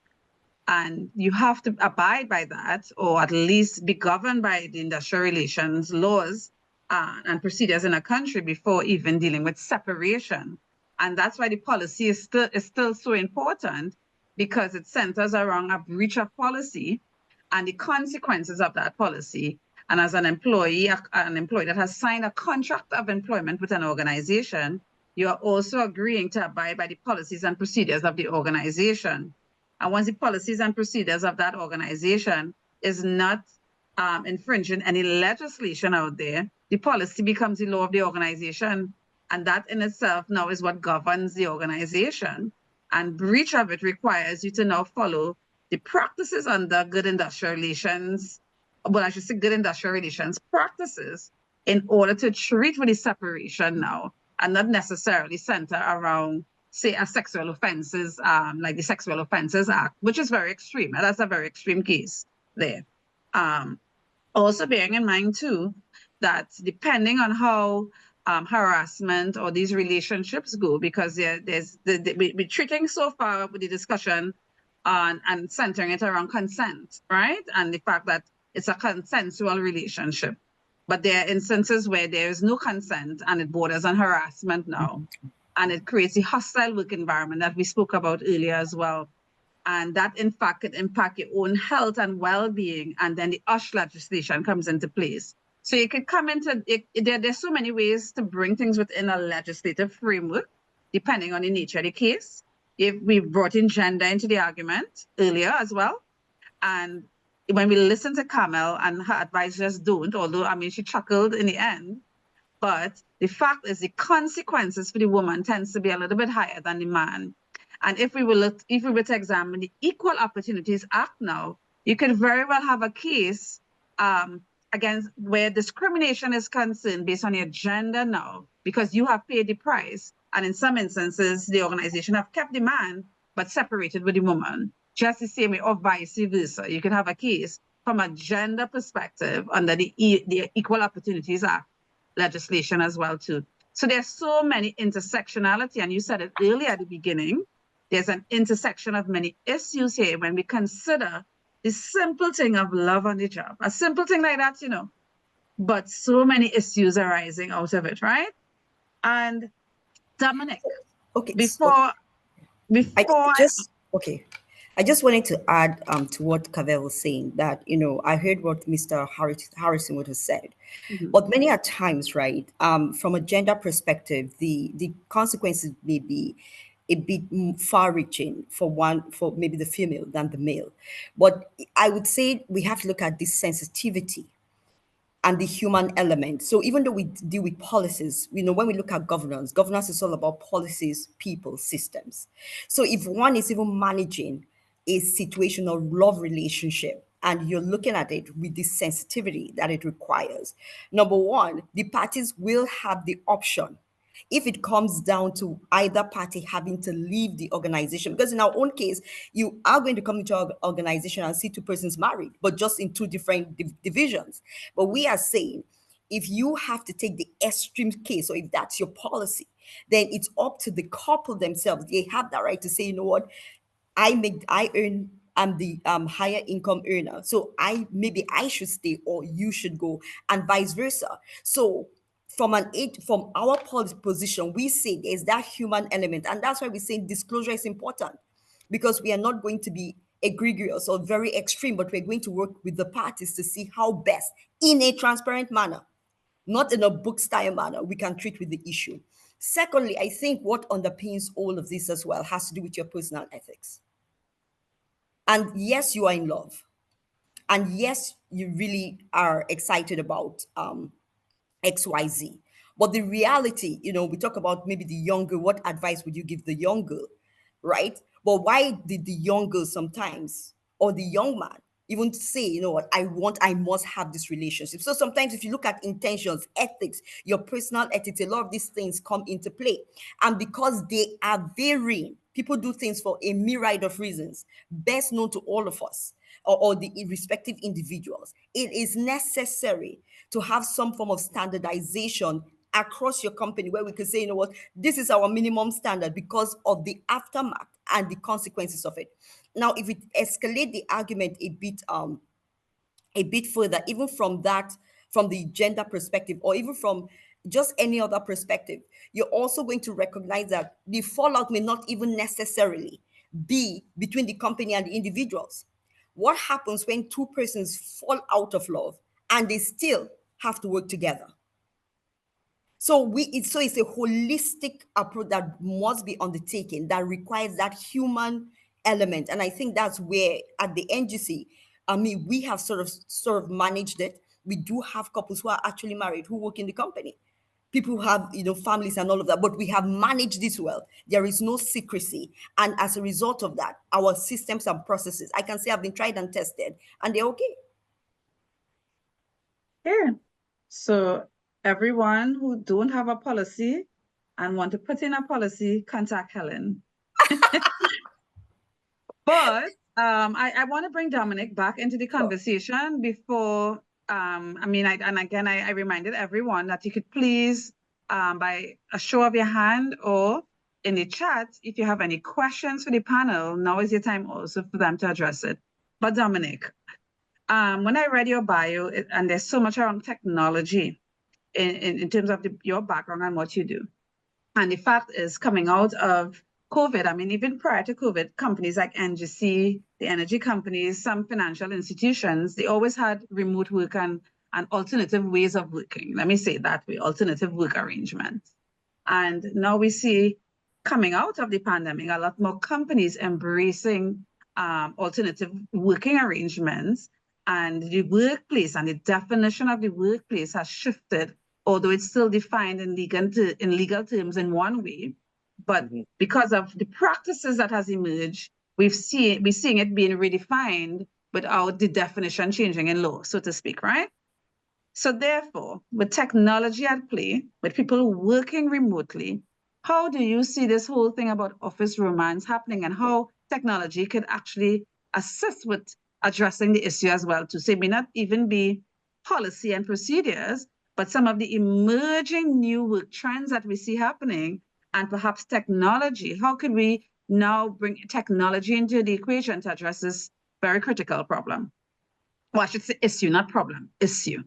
and you have to abide by that, or at least be governed by the industrial relations laws and procedures in a country before even dealing with separation. And that's why the policy is still so important, because it centers around a breach of policy and the consequences of that policy. And as an employee that has signed a contract of employment with an organization, you are also agreeing to abide by the policies and procedures of the organization. And once the policies and procedures of that organization is not infringing any legislation out there, the policy becomes the law of the organization. And that in itself now is what governs the organization. And breach of it requires you to now follow the practices under good industrial relations, well, I should say good industrial relations practices, in order to treat with the separation now, and not necessarily center around, say, a sexual offenses, like the Sexual Offences Act, which is very extreme. That's a very extreme case there. Also bearing in mind, too, that depending on how harassment or these relationships go, because we're treating so far with the discussion on and centering it around consent, right? And the fact that it's a consensual relationship. But there are instances where there is no consent and it borders on harassment now. And it creates a hostile work environment that we spoke about earlier as well. And that, in fact, could impact your own health and well-being. And then the USH legislation comes into place. So you could come into it, there's so many ways to bring things within a legislative framework, depending on the nature of the case. If we brought in gender into the argument earlier as well, and when we listen to Carmel and her advisors don't, although I mean she chuckled in the end, but the fact is the consequences for the woman tends to be a little bit higher than the man. And if we were to examine the Equal Opportunities Act now, you could very well have a case against where discrimination is concerned based on your gender now, because you have paid the price. And in some instances, the organization have kept the man, but separated with the woman. Just the same way, or vice versa. You can have a case from a gender perspective under the Equal Opportunities Act legislation as well too. So there's so many intersectionality, and you said it earlier at the beginning, there's an intersection of many issues here when we consider the simple thing of love on the job. A simple thing like that, you know, but so many issues arising out of it, right? And Dominic, Okay. I just wanted to add to what Cavelle was saying, that, you know, I heard what Mr. Harrison would have said. Mm-hmm. But many a times, right, from a gender perspective, the consequences may be a bit far-reaching for maybe the female than the male. But I would say we have to look at this sensitivity and the human element. So even though we deal with policies, you know, when we look at governance is all about policies, people, systems. So if one is even managing a situational love relationship and you're looking at it with the sensitivity that it requires, number one, the parties will have the option if it comes down to either party having to leave the organization. Because in our own case, you are going to come into our organization and see two persons married, but just in two different divisions. But we are saying, if you have to take the extreme case, or if that's your policy, then it's up to the couple themselves. They have that right to say, you know what, I'm the higher income earner, so maybe I should stay or you should go, and vice versa. So from our policy position, we say there's that human element, and that's why we say disclosure is important, because we are not going to be egregious or very extreme, but we're going to work with the parties to see how best, in a transparent manner, not in a book style manner, we can treat with the issue. Secondly, I think what underpins all of this as well has to do with your personal ethics. And yes, you are in love. And yes, you really are excited about XYZ. But the reality, you know, we talk about maybe the young girl, what advice would you give the young girl, right? But why did the young girl sometimes, or the young man, even say, you know what, I must have this relationship? So sometimes if you look at intentions, ethics, your personal ethics, a lot of these things come into play. And because they are varying, people do things for a myriad of reasons, best known to all of us, or the respective individuals. It is necessary to have some form of standardization across your company where we could say, you know what, this is our minimum standard because of the aftermath and the consequences of it. Now, if it escalate the argument a bit further, even from the gender perspective, or even from just any other perspective, you're also going to recognize that the fallout may not even necessarily be between the company and the individuals. What happens when two persons fall out of love and they still have to work together? So it's a holistic approach that must be undertaken, that requires that human element. And I think that's where at the NGC, I mean, we have sort of managed it. We do have couples who are actually married who work in the company. People who have, you know, families and all of that, but we have managed this well. There is no secrecy. And as a result of that, our systems and processes, I can say, have been tried and tested, and they're okay. Yeah. So everyone who don't have a policy and want to put in a policy, contact Helen. But I want to bring Dominic back into the conversation before, I reminded everyone that you could please, by a show of your hand or in the chat, if you have any questions for the panel, now is your time also for them to address it. But Dominic, when I read your bio, and there's so much around technology in terms of your background and what you do. And the fact is, coming out of COVID, I mean, even prior to COVID, companies like NGC, the energy companies, some financial institutions, they always had remote work and and alternative ways of working. Let me say it that way, alternative work arrangements. And now we see coming out of the pandemic, a lot more companies embracing alternative working arrangements, and the workplace and the definition of the workplace has shifted, although it's still defined in legal terms in one way. But because of the practices that has emerged, we're seeing it being redefined without the definition changing in law, so to speak, right? So therefore, with technology at play, with people working remotely, how do you see this whole thing about office romance happening, and how technology could actually assist with addressing the issue as well, to say may not even be policy and procedures, but some of the emerging new work trends that we see happening, and perhaps technology? How could we now bring technology into the equation to address this very critical problem? Well, I should say issue, not problem, issue.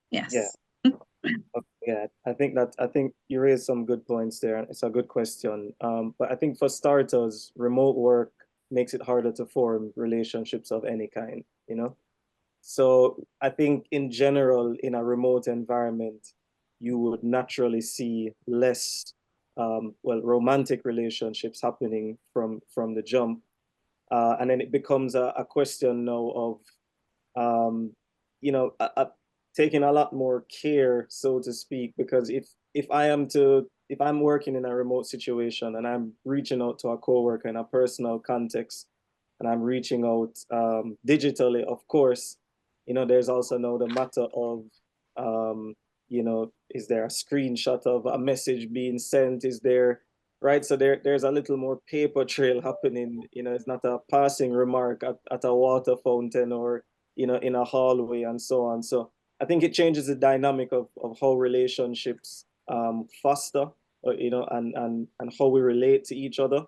Yes. Yeah. Yeah, I think you raised some good points there. It's a good question. But I think for starters, remote work makes it harder to form relationships of any kind, you know? So I think in general, in a remote environment, you would naturally see less, romantic relationships happening from the jump. And then it becomes a question now of, taking a lot more care, so to speak, because if I'm working in a remote situation and I'm reaching out to a coworker in a personal context, and I'm reaching out digitally, of course, there's also now the matter of, is there a screenshot of a message being sent? Is there, right? So there's a little more paper trail happening. It's not a passing remark at a water fountain or, in a hallway and so on. So I think it changes the dynamic of how relationships foster, and how we relate to each other.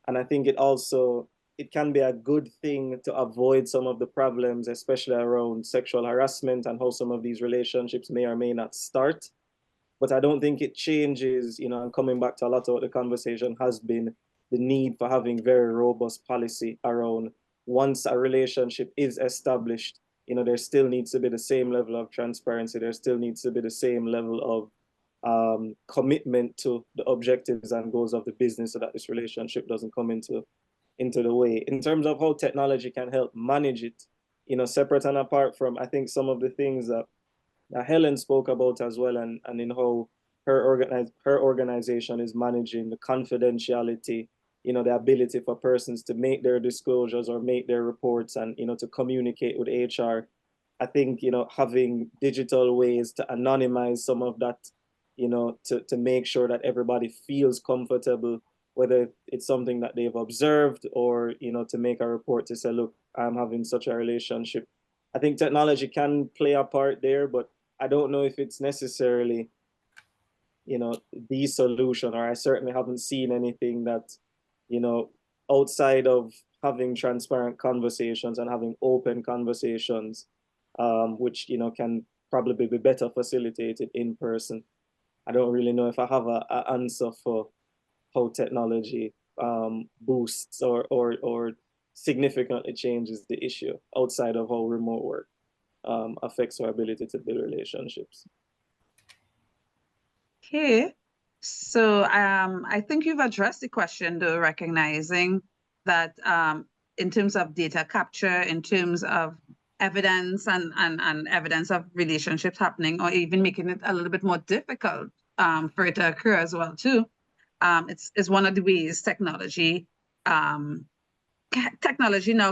And I think it can be a good thing to avoid some of the problems, especially around sexual harassment and how some of these relationships may or may not start. But I don't think it changes, and coming back to a lot of what the conversation has been, the need for having very robust policy around once a relationship is established, there still needs to be the same level of transparency. There still needs to be the same level of commitment to the objectives and goals of the business, so that this relationship doesn't come into the way. In terms of how technology can help manage it, separate and apart from, I think, some of the things that Helen spoke about as well, and in how her organization is managing the confidentiality, the ability for persons to make their disclosures or make their reports and, to communicate with HR. I think, having digital ways to anonymize some of that, to make sure that everybody feels comfortable, whether it's something that they've observed or, to make a report to say, look, I'm having such a relationship. I think technology can play a part there, but I don't know if it's necessarily, the solution, or I certainly haven't seen anything that, outside of having transparent conversations and having open conversations, which, can probably be better facilitated in person. I don't really know if I have an answer for how technology boosts or significantly changes the issue outside of how remote work affects our ability to build relationships. Okay, so I think you've addressed the question, though, recognizing that in terms of data capture, in terms of evidence and evidence of relationships happening, or even making it a little bit more difficult for it to occur as well, too. It's one of the ways technology now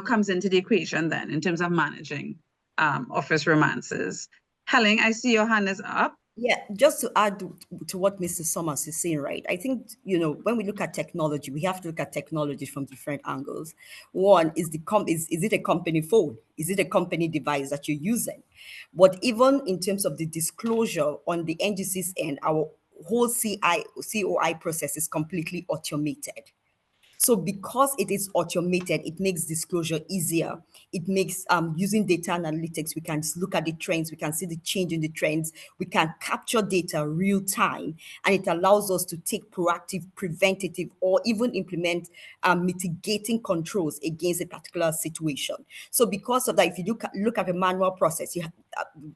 comes into the equation then in terms of managing office romances. Helen, I see your hand is up. Yeah, just to add to what Mr. Summers is saying, right? I think, when we look at technology, we have to look at technology from different angles. One is is it a company phone? Is it a company device that you're using? But even in terms of the disclosure on the NGC's end, our whole COI process is completely automated. So because it is automated, it makes disclosure easier. It makes using data analytics, we can look at the trends, we can see the change in the trends, we can capture data real time, and it allows us to take proactive, preventative, or even implement mitigating controls against a particular situation. So because of that, if you look at a manual process, you have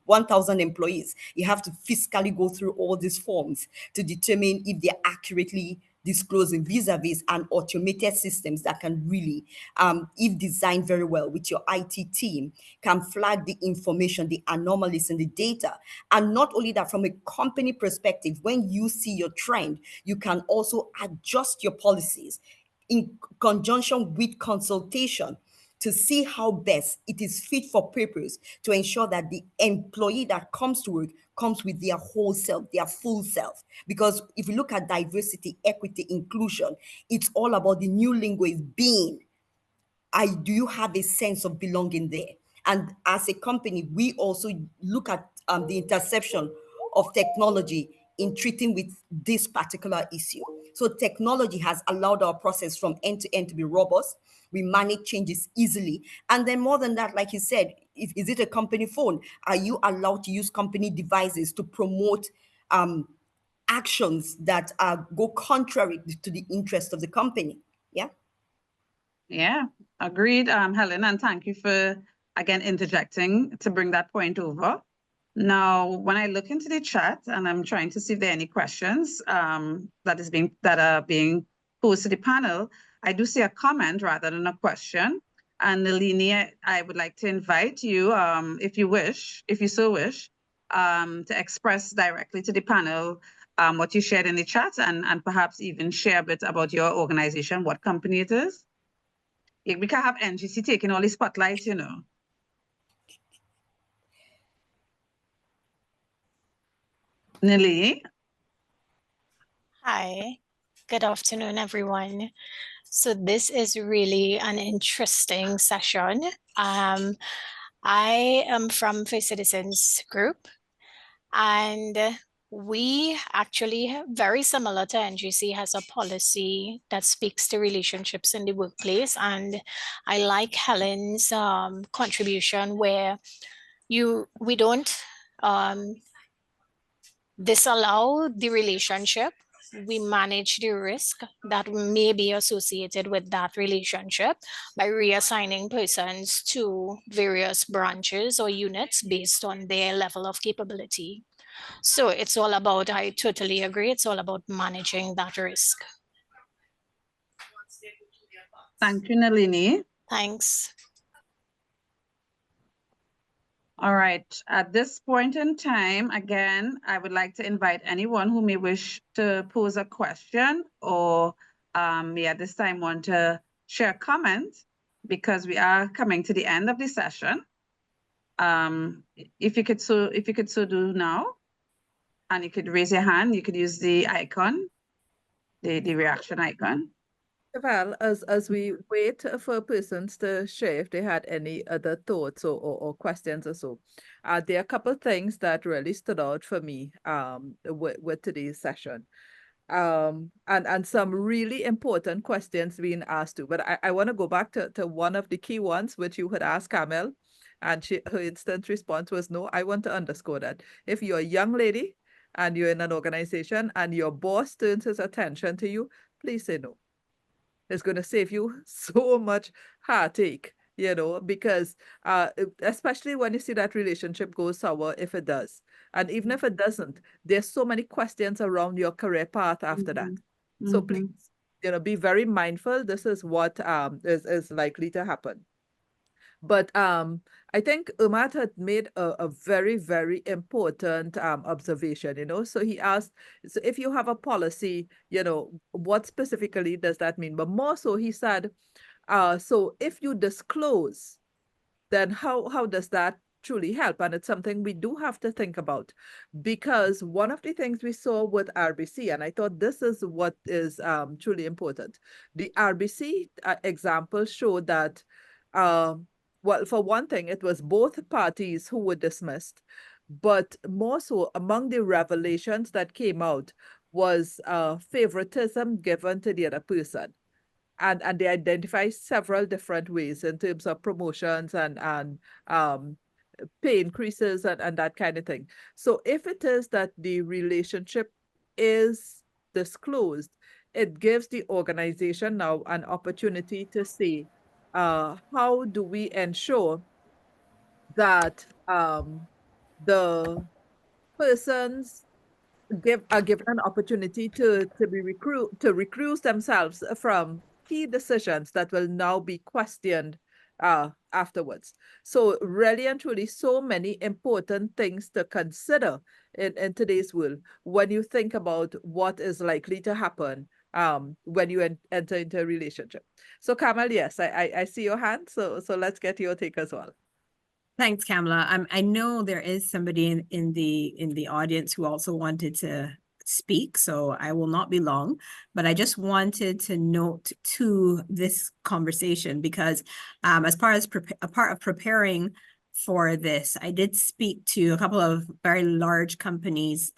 1,000 employees, you have to fiscally go through all these forms to determine if they're accurately disclosing vis-a-vis and automated systems that can really, if designed very well with your IT team, can flag the information, the anomalies in the data. And not only that, from a company perspective, when you see your trend, you can also adjust your policies in conjunction with consultation to see how best it is fit for purpose to ensure that the employee that comes to work comes with their whole self, their full self. Because if you look at diversity, equity, inclusion, it's all about the new lingo is being. Do you have a sense of belonging there? And as a company, we also look at the interception of technology in treating with this particular issue. So technology has allowed our process from end to end to be robust. We manage changes easily. And then more than that, like you said, is it a company phone? Are you allowed to use company devices to promote actions that go contrary to the interest of the company? Yeah. Yeah, agreed, Helen, and thank you for, again, interjecting to bring that point over. Now, when I look into the chat and I'm trying to see if there are any questions that are being posed to the panel, I do see a comment rather than a question. And Nalini, I would like to invite you, if you so wish, to express directly to the panel what you shared in the chat and perhaps even share a bit about your organization, what company it is. Yeah, we can have NGC taking all the spotlight, you know. Nelly. Hi, good afternoon, everyone. So this is really an interesting session. I am from First Citizens Group, and we actually, very similar to NGC, has a policy that speaks to relationships in the workplace. And I like Helen's contribution where we don't disallow the relationship. We manage the risk that may be associated with that relationship by reassigning persons to various branches or units based on their level of capability. So it's all about, I totally agree, it's all about managing that risk. Thank you, Nalini. Thanks. All right, at this point in time, again, I would like to invite anyone who may wish to pose a question or may at this time want to share a comment, because we are coming to the end of the session. If you could so do now, and you could raise your hand, you could use the icon, the reaction icon. Well, as we wait for persons to share if they had any other thoughts or questions or so, there are a couple of things that really stood out for me with today's session. And some really important questions being asked too. But I want to go back to one of the key ones, which you had asked Carmel, and her instant response was, no, I want to underscore that. If you're a young lady and you're in an organization and your boss turns his attention to you, please say no. It's going to save you so much heartache, you know, because especially when you see that relationship go sour, if it does. And even if it doesn't, there's so many questions around your career path after that. So please, you know, be very mindful. This is what is likely to happen. But I think Ermath had made a very, very important observation, you know. So he asked, so if you have a policy, you know, what specifically does that mean? But more so, he said, so if you disclose, then how does that truly help? And it's something we do have to think about, because one of the things we saw with RBC, and I thought this is what is truly important. The RBC example showed that well, for one thing, it was both parties who were dismissed, but more so among the revelations that came out was favoritism given to the other person. And they identify several different ways in terms of promotions and pay increases and that kind of thing. So if it is that the relationship is disclosed, it gives the organization now an opportunity to say, how do we ensure that the persons are given an opportunity to recruit themselves from key decisions that will now be questioned afterwards. So really and truly, so many important things to consider in today's world when you think about what is likely to happen when you enter into a relationship. So Carmel, yes, I see your hand. So let's get your take as well. Thanks, Kamala. I know there is somebody in the audience who also wanted to speak, so I will not be long, but I just wanted to note to this conversation because as part of preparing for this, I did speak to a couple of very large companies,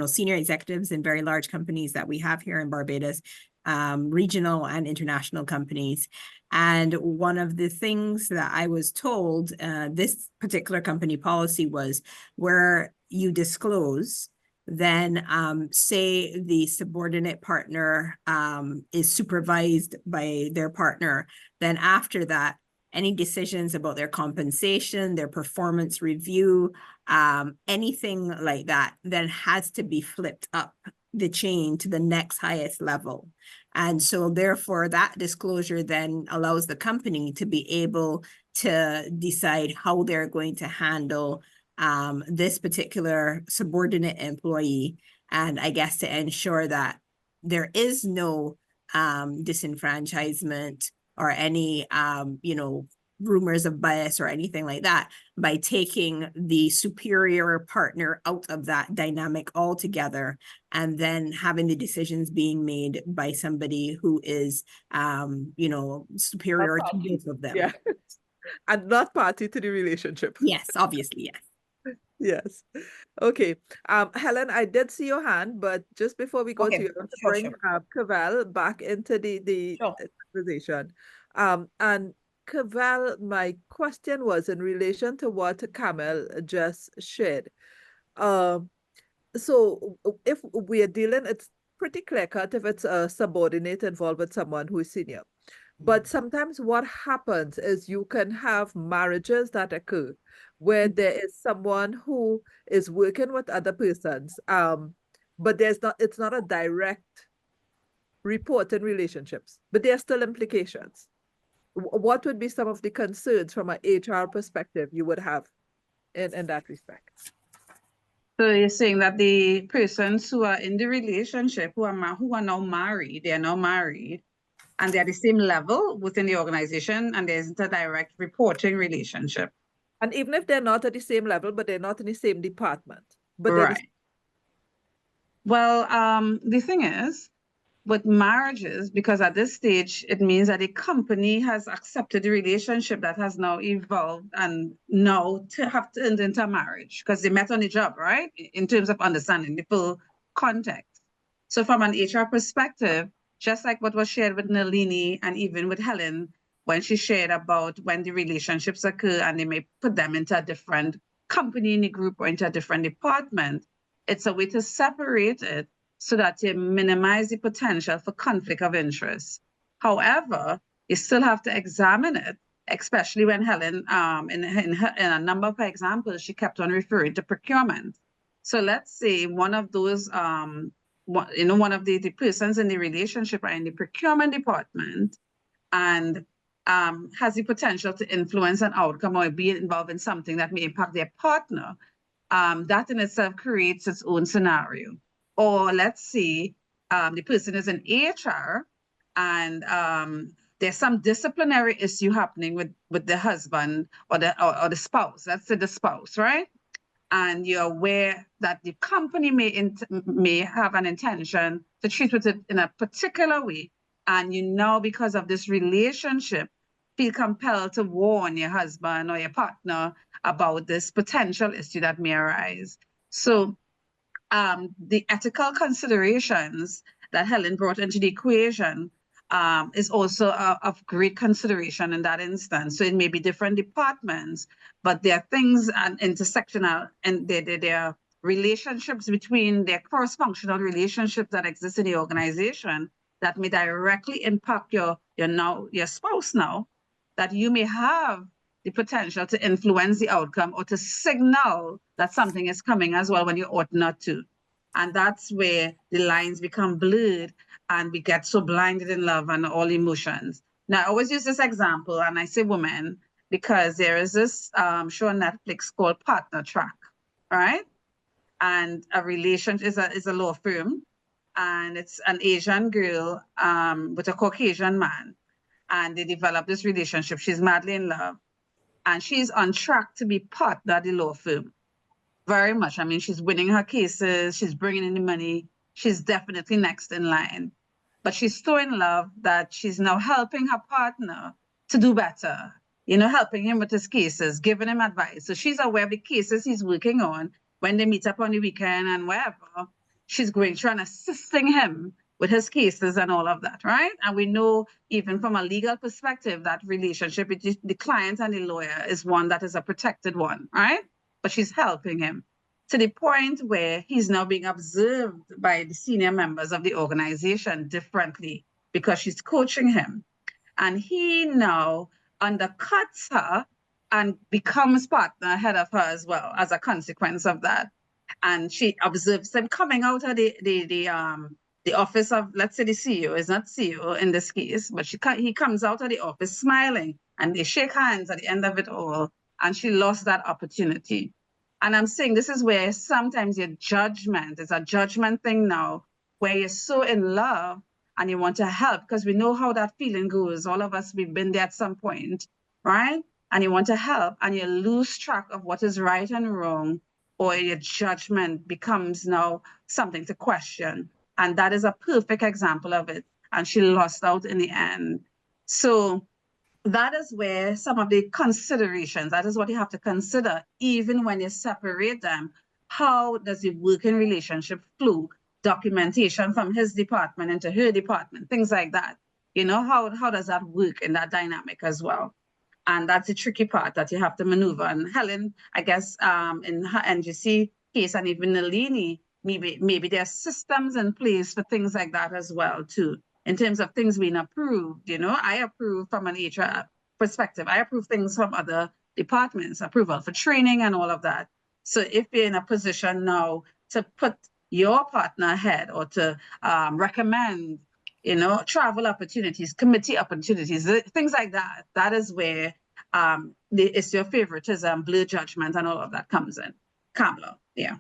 senior executives in very large companies that we have here in Barbados, regional and international companies. And one of the things that I was told, this particular company policy was where you disclose, then say the subordinate partner is supervised by their partner, then after that, any decisions about their compensation, their performance review, anything like that, then has to be flipped up the chain to the next highest level. And so therefore that disclosure then allows the company to be able to decide how they're going to handle this particular subordinate employee. And I guess to ensure that there is no disenfranchisement or any, rumors of bias or anything like that by taking the superior partner out of that dynamic altogether and then having the decisions being made by somebody who is, superior to both of them. Yeah. And not party to the relationship. Yes, obviously, yes. Yes. Okay. Helen, I did see your hand, but just before we go to you, bring Cavelle back into the conversation. And Cavelle, my question was in relation to what Carmel just shared. So if we are dealing, it's pretty clear-cut if it's a subordinate involved with someone who is senior. But sometimes what happens is you can have marriages that occur where there is someone who is working with other persons, but it's not a direct reporting relationships, but there are still implications. What would be some of the concerns from an HR perspective you would have in that respect? So you're saying that the persons who are in the relationship, who are now married, they are now married, and they're the same level within the organization, and there isn't a direct reporting relationship. And even if they're not at the same level, but they're not in the same department. But right. Well, the thing is, with marriages, because at this stage, it means that the company has accepted the relationship that has now evolved and now to have turned into marriage because they met on the job, right? In terms of understanding the full context. So from an HR perspective, just like what was shared with Nalini and even with Helen, when she shared about when the relationships occur and they may put them into a different company in the group or into a different department, it's a way to separate it so that you minimize the potential for conflict of interest. However, you still have to examine it, especially when Helen, in a number of examples, she kept on referring to procurement. So let's say one of those, one of the persons in the relationship are in the procurement department and has the potential to influence an outcome or be involved in something that may impact their partner. That in itself creates its own scenario. Or let's say the person is in HR and there's some disciplinary issue happening with the husband or the spouse. Let's say the spouse, right? And you're aware that the company may have an intention to treat with it in a particular way. And you know, because of this relationship, feel compelled to warn your husband or your partner about this potential issue that may arise. So the ethical considerations that Helen brought into the equation is also of great consideration in that instance. So it may be different departments, but there are things and intersectional, and there are relationships between their cross-functional relationships that exist in the organization that may directly impact your spouse now, that you may have the potential to influence the outcome or to signal that something is coming as well when you ought not to. And that's where the lines become blurred and we get so blinded in love and all emotions. Now, I always use this example, and I say women, because there is this show on Netflix called Partner Track, right? And a relationship is a law firm, and it's an Asian girl with a Caucasian man, and they develop this relationship. She's madly in love, and she's on track to be partner at the law firm. Very much. I mean, she's winning her cases, she's bringing in the money, she's definitely next in line. But she's so in love that she's now helping her partner to do better, helping him with his cases, giving him advice. So she's aware of the cases he's working on when they meet up on the weekend and wherever. She's going through and assisting him with his cases and all of that, right? And we know even from a legal perspective, that relationship with the client and the lawyer is one that is a protected one, right? But she's helping him to the point where he's now being observed by the senior members of the organization differently because she's coaching him. And he now undercuts her and becomes partner ahead of her as well as a consequence of that. And she observes him coming out of the office of, let's say the CEO is not CEO in this case, but he comes out of the office smiling and they shake hands at the end of it all. And she lost that opportunity. And I'm saying this is where sometimes your judgment is a judgment thing now, where you're so in love and you want to help, because we know how that feeling goes. All of us, we've been there at some point, right? And you want to help and you lose track of what is right and wrong, or your judgment becomes now something to question. And that is a perfect example of it. And she lost out in the end. So that is where some of the considerations, that is what you have to consider, even when you separate them. How does the working relationship flow? Documentation from his department into her department, things like that. How does that work in that dynamic as well? And that's the tricky part that you have to maneuver. And Helen, I guess, in her NGC case, and even Nalini, maybe there are systems in place for things like that as well, too. In terms of things being approved, I approve from an HR perspective. I approve things from other departments, approval for training and all of that. So if you're in a position now to put your partner ahead or to recommend, travel opportunities, committee opportunities, things like that, that is where it's your favoritism, blur judgment, and all of that comes in. Carmel, yeah.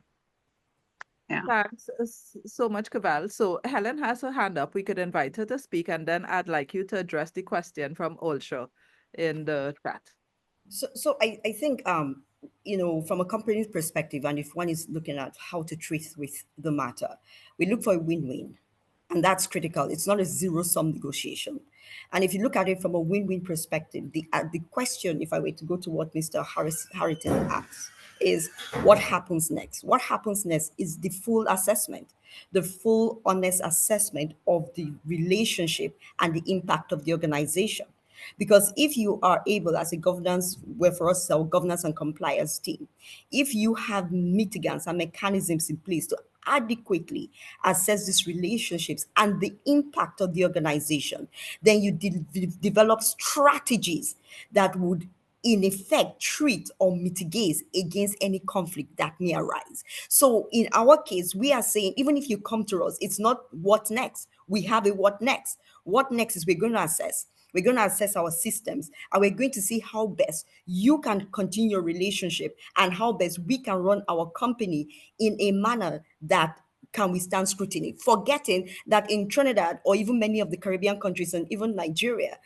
Yeah. Thanks so much, Cavelle. So Helen has her hand up. We could invite her to speak, and then I'd like you to address the question from Olsha in the chat. So I think, from a company's perspective, and if one is looking at how to treat with the matter, we look for a win-win. And that's critical. It's not a zero-sum negotiation. And if you look at it from a win-win perspective, the question, if I were to go to what Mr. Harrington asks, is what happens next? What happens next is the full assessment, the full honest assessment of the relationship and the impact of the organization. Because if you are able, as a governance, where for us, our governance and compliance team, if you have mitigants and mechanisms in place to adequately assess these relationships and the impact of the organization, then you develop strategies that would in effect treat or mitigate against any conflict that may arise. So in our case, we are saying, even if you come to us, it's not what next. We have a what next. What next is we're going to assess. We're going to assess our systems, and we're going to see how best you can continue your relationship and how best we can run our company in a manner that can withstand scrutiny. Forgetting that in Trinidad, or even many of the Caribbean countries and even Nigeria,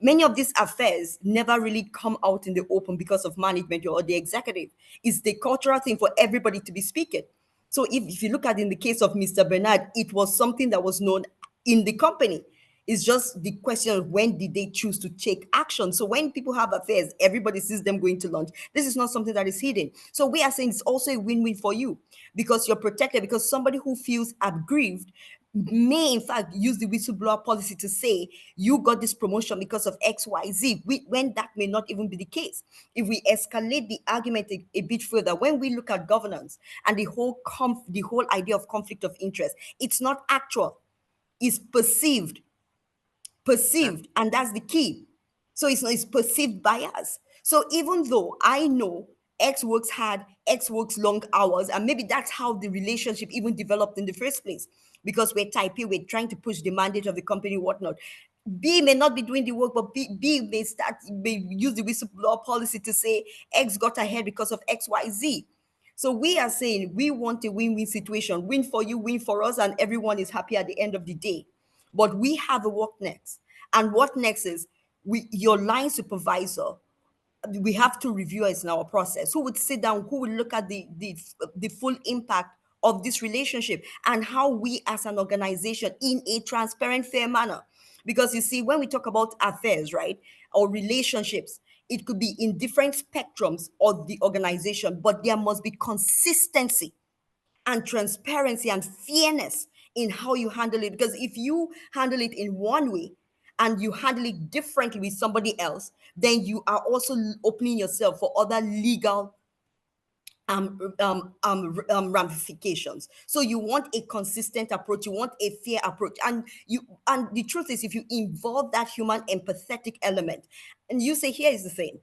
many of these affairs never really come out in the open because of management or the executive. It's the cultural thing for everybody to be speaking. So if you look at in the case of Mr. Bernard, it was something that was known in the company. It's just the question of when did they choose to take action. So when people have affairs, everybody sees them going to lunch. This is not something that is hidden. So we are saying it's also a win-win for you because you're protected, because somebody who feels aggrieved may in fact use the whistleblower policy to say you got this promotion because of XYZ, when that may not even be the case. If we escalate the argument a bit further, when we look at governance and the whole idea of conflict of interest, it's not actual, it's perceived, and that's the key. So it's perceived bias. So even though I know X works hard, X works long hours, and maybe that's how the relationship even developed in the first place, because we're type A, we're trying to push the mandate of the company, whatnot. B may not be doing the work, but B may use the whistleblower policy to say X got ahead because of XYZ. So we are saying we want a win-win situation, win for you, win for us, and everyone is happy at the end of the day. But we have a what next. And what next is your line supervisor, we have to review it in our process. Who would sit down, who would look at the full impact of this relationship and how we as an organization in a transparent, fair manner. Because you see, when we talk about affairs, right, or relationships, it could be in different spectrums of the organization, but there must be consistency and transparency and fairness in how you handle it. Because if you handle it in one way and you handle it differently with somebody else, then you are also opening yourself for other legal ramifications. So you want a consistent approach, you want a fair approach, and the truth is, if you involve that human empathetic element, and you say, here is the thing,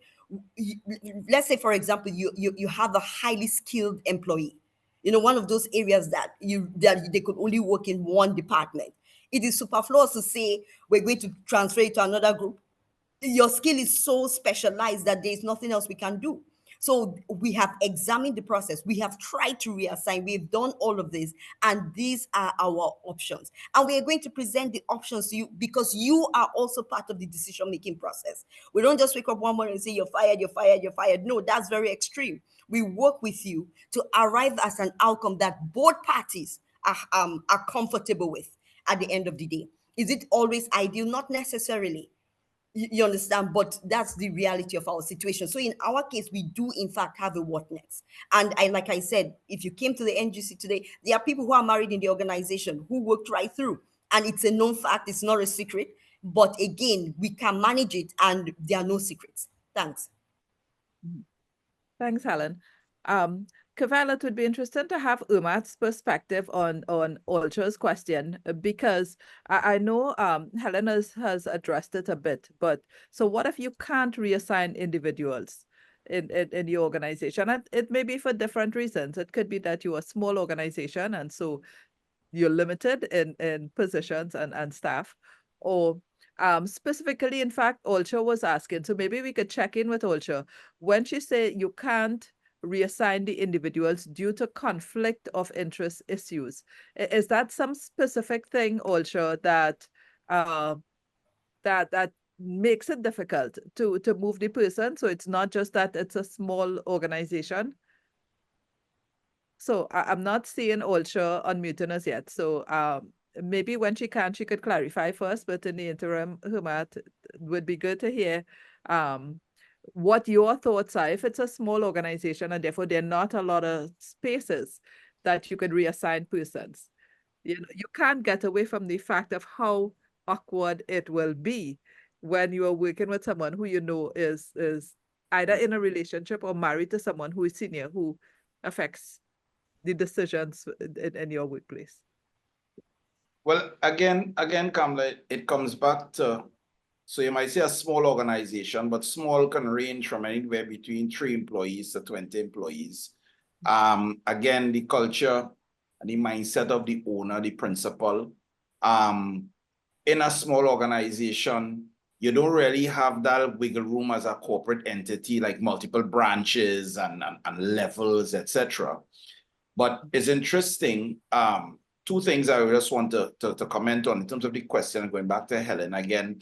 let's say, for example, you have a highly skilled employee, one of those areas that they could only work in one department. It is superfluous to say we're going to transfer it to another group. Your skill is so specialized that there's nothing else we can do. So we have examined the process. We have tried to reassign. We've done all of this, and these are our options. And we are going to present the options to you because you are also part of the decision-making process. We don't just wake up one morning and say, you're fired, you're fired, you're fired. No, that's very extreme. We work with you to arrive at an outcome that both parties are comfortable with at the end of the day. Is it always ideal? Not necessarily. You understand, but that's the reality of our situation. So in our case, we do in fact have a what next. And like I said, if you came to the NGC today, there are people who are married in the organization who worked right through, and it's a known fact, it's not a secret. But again, we can manage it, and there are no secrets. Thanks. Thanks, Helen. Cavelle, it would be interesting to have Ermath's perspective on Olcha's question, because I know Helen has addressed it a bit, but so what if you can't reassign individuals in your organization? And it may be for different reasons. It could be that you're a small organization and so you're limited in positions and staff, or specifically, in fact, Olcha was asking, so maybe we could check in with Olcha. When she said you can't reassign the individuals due to conflict of interest issues, is that some specific thing, Olcha, that that makes it difficult to move the person? So it's not just that it's a small organization. So I'm not seeing Olcha unmuting us yet. So maybe when she can, she could clarify first, but in the interim, Ermath, would be good to hear what your thoughts are. If it's a small organization and therefore there are not a lot of spaces that you could reassign persons, you can't get away from the fact of how awkward it will be when you are working with someone who is either in a relationship or married to someone who is senior, who affects the decisions in your workplace. Well, again, Carmel, it comes back to, so you might say a small organization, but small can range from anywhere between 3 employees to 20 employees. Again, the culture and the mindset of the owner, the principal. In a small organization, you don't really have that wiggle room as a corporate entity, like multiple branches and levels, etc. But it's interesting. 2 things I just want to comment on in terms of the question, going back to Helen again.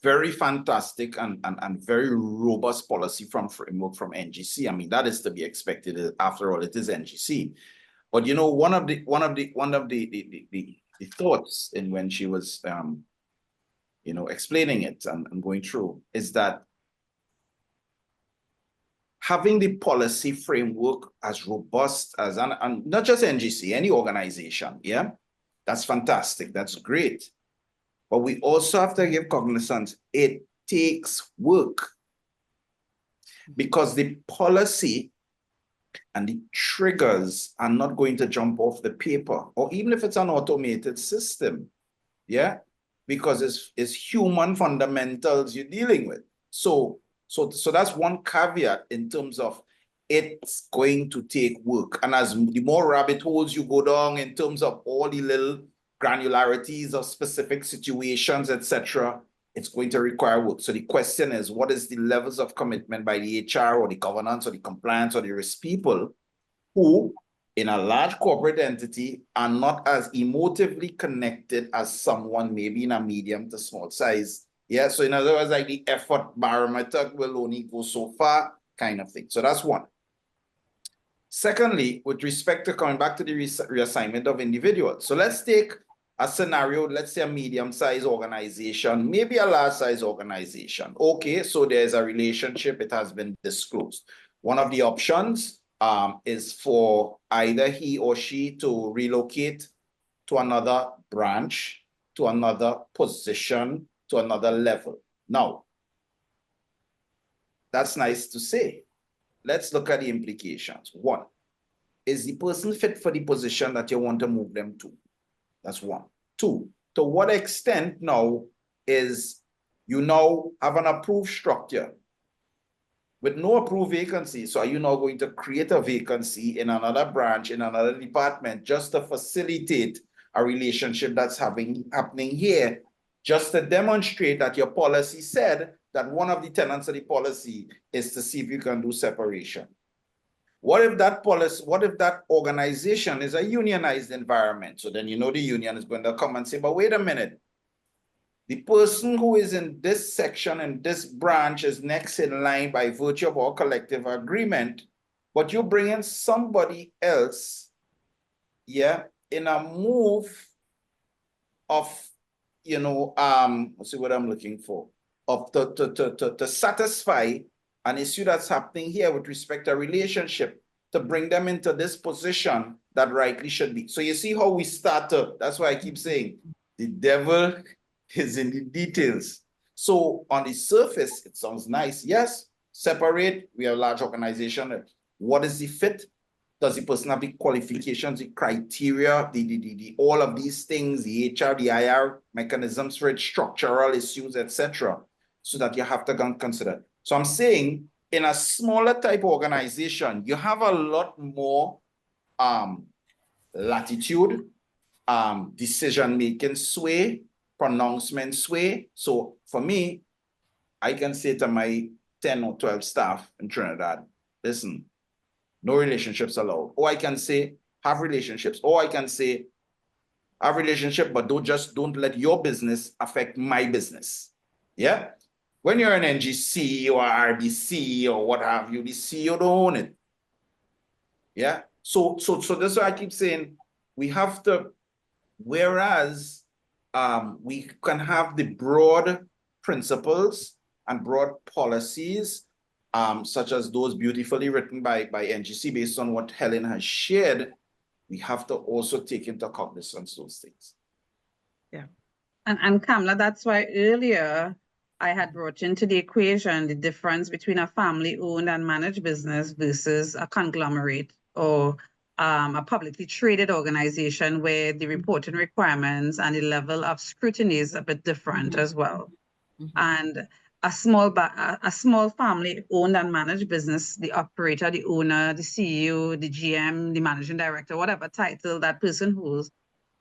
Very fantastic and very robust policy framework from NGC. I mean, that is to be expected. After all, it is NGC. But one of the thoughts in when she was explaining it and going through is that having the policy framework as robust as, and not just NGC, any organization, yeah? That's fantastic, that's great. But we also have to give cognizance, it takes work. Because the policy and the triggers are not going to jump off the paper, or even if it's an automated system, yeah? Because it's human fundamentals you're dealing with. So that's one caveat in terms of it's going to take work. And as the more rabbit holes you go down in terms of all the little granularities of specific situations, etc., it's going to require work. So the question is, what is the levels of commitment by the HR or the governance or the compliance or the risk people who, in a large corporate entity, are not as emotively connected as someone maybe in a medium to small size. Yeah, so in other words, like the effort barometer will only go so far kind of thing. So that's one. Secondly, with respect to coming back to the reassignment of individuals. So let's take a scenario, let's say a medium-sized organization, maybe a large-sized organization. Okay, so there's a relationship, it has been disclosed. One of the options is for either he or she to relocate to another branch, to another position, to another level. Now, that's nice to say. Let's look at the implications. One, is the person fit for the position that you want to move them to? That's one. Two, to what extent now is you now have an approved structure with no approved vacancy? So are you now going to create a vacancy in another branch, in another department, just to facilitate a relationship that's happening here, just to demonstrate that your policy said that one of the tenets of the policy is to see if you can do separation? What if that policy, what if that organization is a unionized environment? So then you know the union is going to come and say, but wait a minute, the person who is in this section and this branch is next in line by virtue of our collective agreement, but you bring in somebody else, yeah, in a move of, you know, let's see what I'm looking for, of to satisfy an issue that's happening here with respect to a relationship, to bring them into this position that rightly should be. So you see how we start to, that's why I keep saying, the devil is in the details. So on the surface, it sounds nice. Yes, separate, we have a large organization. What is the fit? Does the person have the qualifications, the criteria, all of these things, the HR, the IR mechanisms for it, structural issues, etc., so that you have to consider. So I'm saying in a smaller type organization, you have a lot more latitude, decision-making sway, pronouncement sway. So for me, I can say to my 10 or 12 staff in Trinidad, listen, no relationships allowed. Or I can say, have relationships. Or I can say, have relationship, but don't let your business affect my business. Yeah? When you're an NGC or RBC or what have you, the CEO don't own it. Yeah? So that's why I keep saying we have to, whereas we can have the broad principles and broad policies, such as those beautifully written by NGC based on what Helen has shared, we have to also take into cognizance those things. Yeah. And Kamla, that's why earlier I had brought into the equation the difference between a family-owned and managed business versus a conglomerate or a publicly traded organization where the reporting requirements and the level of scrutiny is a bit different as well. And a small family-owned and managed business, the operator, the owner, the CEO, the GM, the managing director, whatever title that person holds,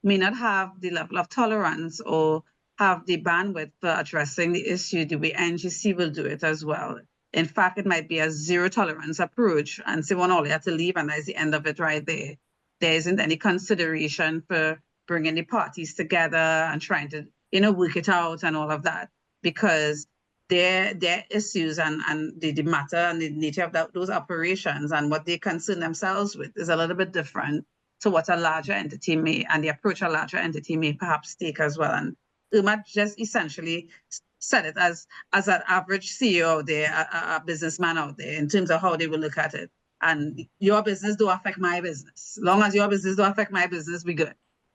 may not have the level of tolerance or have the bandwidth for addressing the issue the way NGC will do it as well. In fact, it might be a zero tolerance approach and someone only had to leave and that's the end of it right there. There isn't any consideration for bringing the parties together and trying to, you know, work it out and all of that, because their issues and the matter and the nature of those operations and what they concern themselves with is a little bit different to what a larger entity may, and the approach a larger entity may perhaps take as well. And Ermath just essentially said it as an average CEO out there, a businessman out there, in terms of how they will look at it. And your business don't affect my business. As long as your business don't affect my business, we good.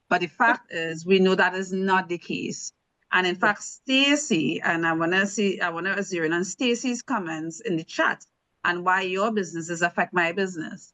But the fact is, we know that is not the case. And in fact, Stacy, and I want to zero in on Stacy's comments in the chat and why your businesses affect my business.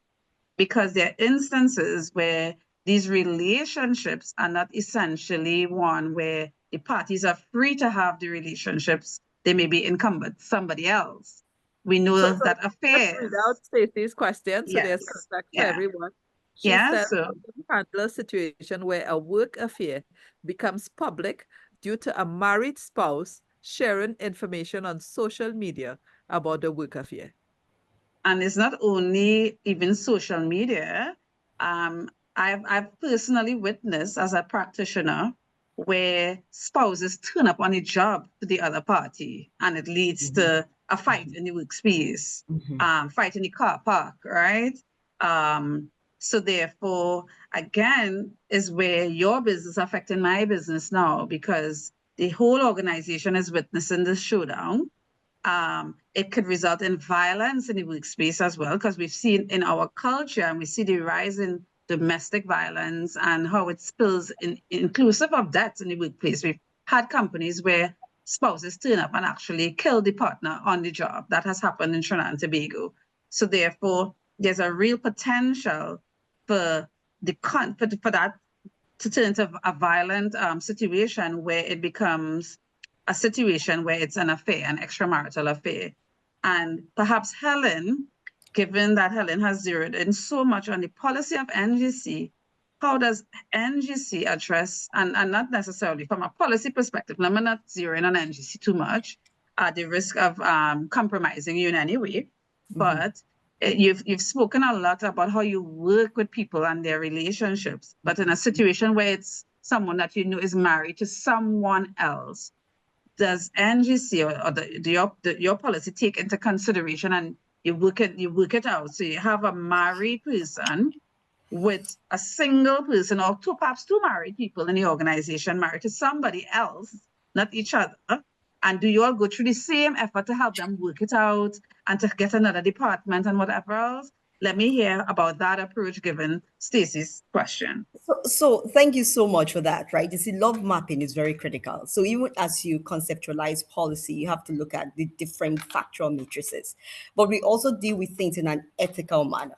Because there are instances where these relationships are not essentially one where the parties are free to have the relationships. They may be incumbent somebody else. We know that affairs. Let's read out Stacey's question, so there's Yes. context for everyone. She Yeah, said, so how do you handle a situation where a work affair becomes public due to a married spouse sharing information on social media about the work affair? and it's not only even social media. I've personally witnessed as a practitioner where spouses turn up on a job to the other party, and it leads to a fight in the workspace, fight in the car park, right? So therefore, again, is where your business affecting my business now, because the whole organization is witnessing this showdown. It could result in violence in the workspace as well, because we've seen in our culture, and we see the rise in domestic violence and how it spills inclusive of deaths in the workplace. We've had companies where spouses turn up and actually kill the partner on the job. That has happened in Trinidad and Tobago. So therefore, there's a real potential for that to turn into a violent situation where it becomes a situation where it's an affair, an extramarital affair. And perhaps Helen, given that Helen has zeroed in so much on the policy of NGC, how does NGC address, and not necessarily from a policy perspective, let me not zero in on NGC too much, at the risk of compromising you in any way, but you've spoken a lot about how you work with people and their relationships, but in a situation where it's someone that you know is married to someone else, does NGC or your policy take into consideration, and you work it out? So you have a married person with a single person, or perhaps two married people in the organization married to somebody else, not each other. And do you all go through the same effort to help them work it out and to get another department and whatever else? Let me hear about that approach given Stacey's question. So thank you so much for that, right? You see, love mapping is very critical. So even as you conceptualize policy, you have to look at the different factual matrices. But we also deal with things in an ethical manner.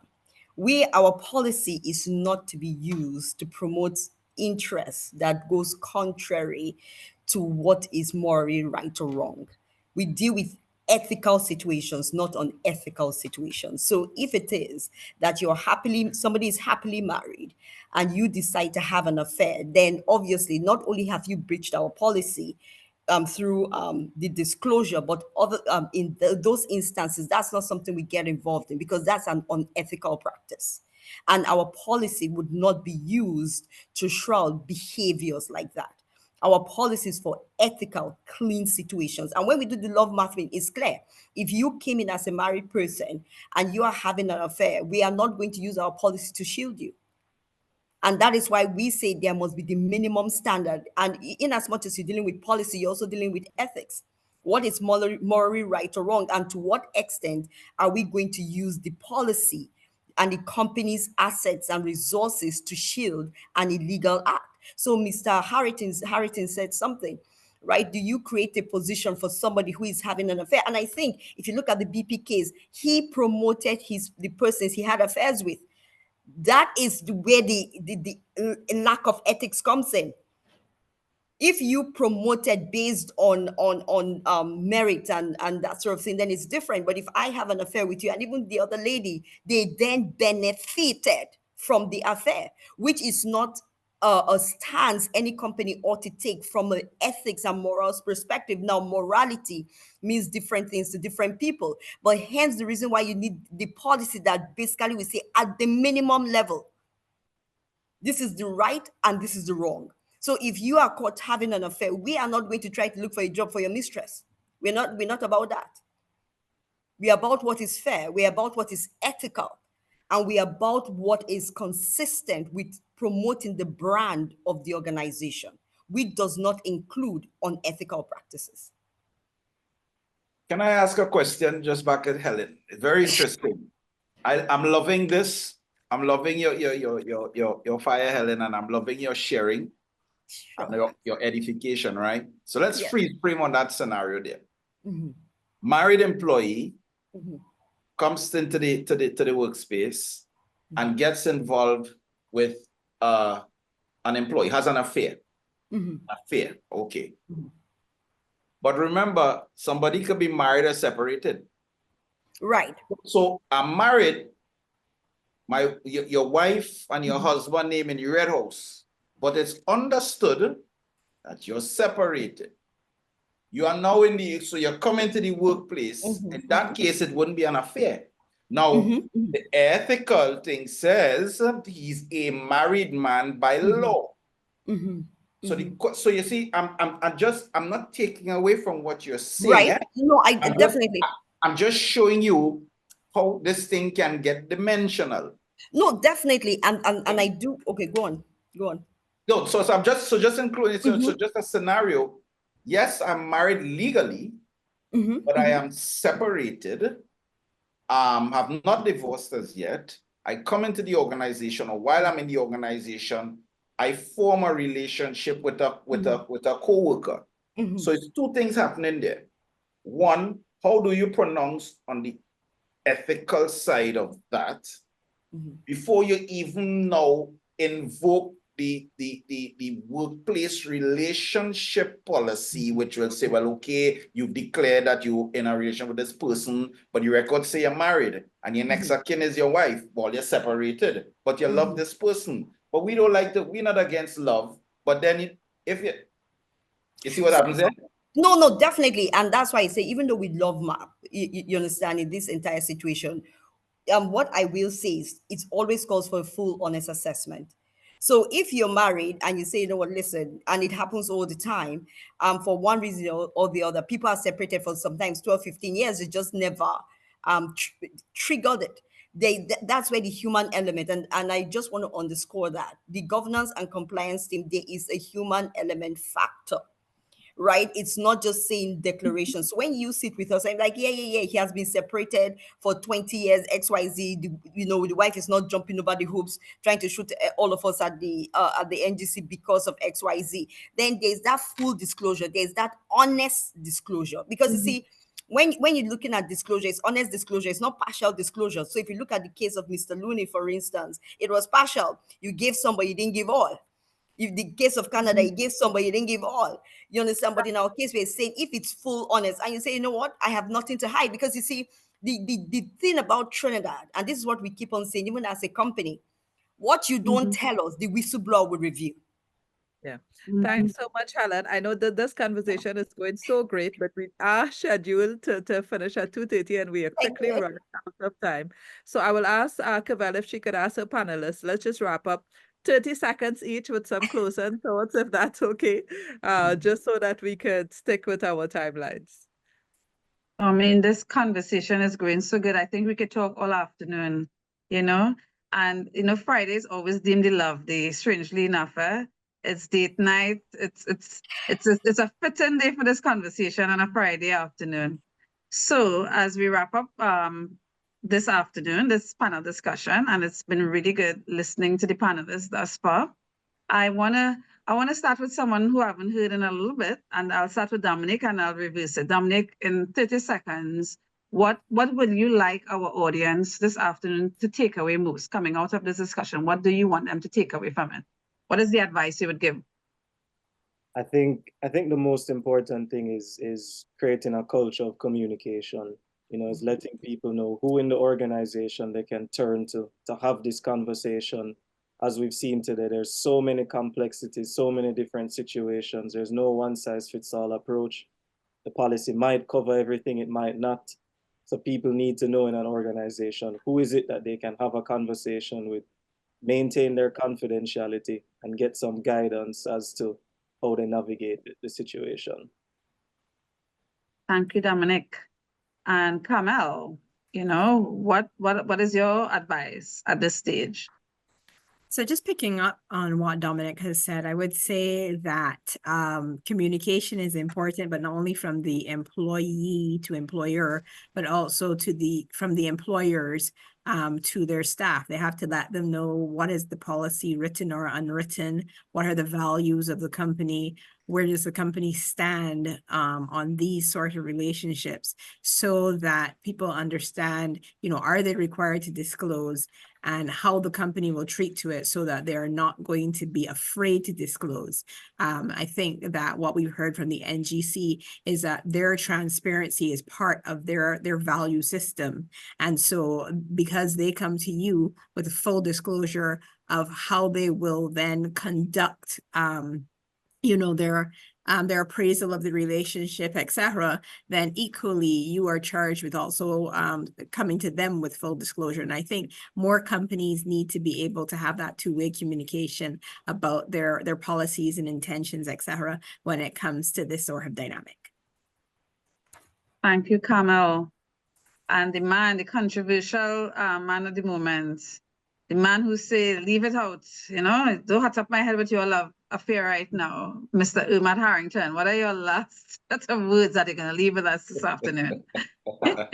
Our policy is not to be used to promote interest that goes contrary to what is morally right or wrong. We deal with ethical situations, not unethical situations. So if it is that somebody is happily married and you decide to have an affair, then obviously not only have you breached our policy through the disclosure, but those instances, that's not something we get involved in, because that's an unethical practice. And our policy would not be used to shroud behaviors like that. Our policies for ethical, clean situations. And when we do the love mapping, it's clear. If you came in as a married person and you are having an affair, we are not going to use our policy to shield you. And that is why we say there must be the minimum standard. And in as much as you're dealing with policy, you're also dealing with ethics. What is morally right or wrong? And to what extent are we going to use the policy and the company's assets and resources to shield an illegal act? So Mr. Harrington said something, right? Do you create a position for somebody who is having an affair? And I think if you look at the BP case, he promoted the persons he had affairs with. That is where the lack of ethics comes in. If you promoted based on merit and that sort of thing, then it's different. But if I have an affair with you, and even the other lady, they then benefited from the affair, which is not a stance any company ought to take from an ethics and morals perspective. Now, morality means different things to different people, but hence the reason why you need the policy that basically we say at the minimum level, this is the right and this is the wrong. So if you are caught having an affair, we are not going to try to look for a job for your mistress. We're not about that. We're about what is fair. We're about what is ethical. And we're about what is consistent with promoting the brand of the organization. which does not include unethical practices. Can I ask a question just back at Helen? It's very interesting. I'm loving this. I'm loving your fire, Helen, and I'm loving your sharing and your edification, right? So let's freeze frame on that scenario there. Married employee comes into the workspace and gets involved with an employee, has an affair. Affair, okay. But remember, somebody could be married or separated. Right. So I'm married, your wife and your husband name in the red house, but it's understood that you're separated. You are now so you're coming to the workplace. In that case, it wouldn't be an affair. Now, the ethical thing says he's a married man by law. So you see, I'm not taking away from what you're saying. Right. No, definitely. I'm just showing you how this thing can get dimensional. No, definitely. And I do. Okay, go on. No, so I'm just including so just a scenario. Yes, I'm married legally, but I am separated. Have not divorced as yet. I come into the organization, or while I'm in the organization, I form a relationship with a co-worker. So it's two things happening there. One, how do you pronounce on the ethical side of that before you even now invoke the workplace relationship policy, which will say, well, okay, you've declared that you're in a relation with this person, but your records say you're married, and your next of kin is your wife. Well, you're separated, but you love this person. But we don't like we're not against love. But then if you see what happens there? No, definitely. And that's why I say, even though we love MAP, you understand, in this entire situation, what I will say is it always calls for a full, honest assessment. So if you're married and you say, you know what, listen, and it happens all the time, for one reason or the other, people are separated for sometimes 12, 15 years, it just never triggered it. That's where the human element, and I just want to underscore that the governance and compliance team, there is a human element factor. Right? It's not just saying declarations. So when you sit with us, I'm like, yeah, he has been separated for 20 years, XYZ, the wife is not jumping over the hoops, trying to shoot all of us at the NGC because of XYZ. Then there's that full disclosure. There's that honest disclosure. Because you see, when you're looking at disclosure, it's honest disclosure. It's not partial disclosure. So if you look at the case of Mr. Looney, for instance, it was partial. You gave somebody, you didn't give all. If the case of Canada, you gave somebody, you didn't give all. You understand? But in our case, we're saying if it's full honest, and you say, you know what, I have nothing to hide. Because you see, the thing about Trinidad, and this is what we keep on saying, even as a company, what you don't tell us, the whistleblower will review. Yeah. Thanks so much, Helen. I know that this conversation is going so great, but we are scheduled to finish at 2:30 and we are quickly running out of time. So I will ask Cavelle if she could ask her panelists. Let's just wrap up 30 seconds each with some closing thoughts, if that's okay, just so that we could stick with our timelines. I mean, this conversation is going so good. I think we could talk all afternoon, and, Friday is always deemed the love day, strangely enough. It's date night. It's a fitting day for this conversation on a Friday afternoon. So as we wrap up this afternoon, this panel discussion, and it's been really good listening to the panelists thus far. I wanna start with someone who I haven't heard in a little bit, and I'll start with Dominic and I'll reverse it. Dominic, in 30 seconds, what will you like our audience this afternoon to take away most coming out of this discussion? What do you want them to take away from it? What is the advice you would give? I think the most important thing is creating a culture of communication. Is letting people know who in the organization they can turn to have this conversation. As we've seen today, there's so many complexities, so many different situations. There's no one-size-fits-all approach. The policy might cover everything, it might not. So people need to know in an organization, who is it that they can have a conversation with, maintain their confidentiality, and get some guidance as to how they navigate the situation. Thank you, Dominic. And Carmel, what is your advice at this stage? So just picking up on what Dominic has said, I would say that communication is important, but not only from the employee to employer, but also from the employers to their staff. They have to let them know what is the policy, written or unwritten, what are the values of the company, where does the company stand on these sort of relationships, so that people understand, are they required to disclose, and how the company will treat to it, so that they're not going to be afraid to disclose. I think that what we've heard from the NGC is that their transparency is part of their value system. And so because they come to you with a full disclosure of how they will then conduct their appraisal of the relationship, etc., then equally you are charged with also coming to them with full disclosure. And I think more companies need to be able to have that two-way communication about their policies and intentions, etc., when it comes to this sort of dynamic. Thank you, Carmel. And the controversial man of the moment, the man who say, leave it out, don't hot up my head with your love affair right now, Mr. Ermath Harrington. What are your last set of words that you're going to leave with us this afternoon? Well,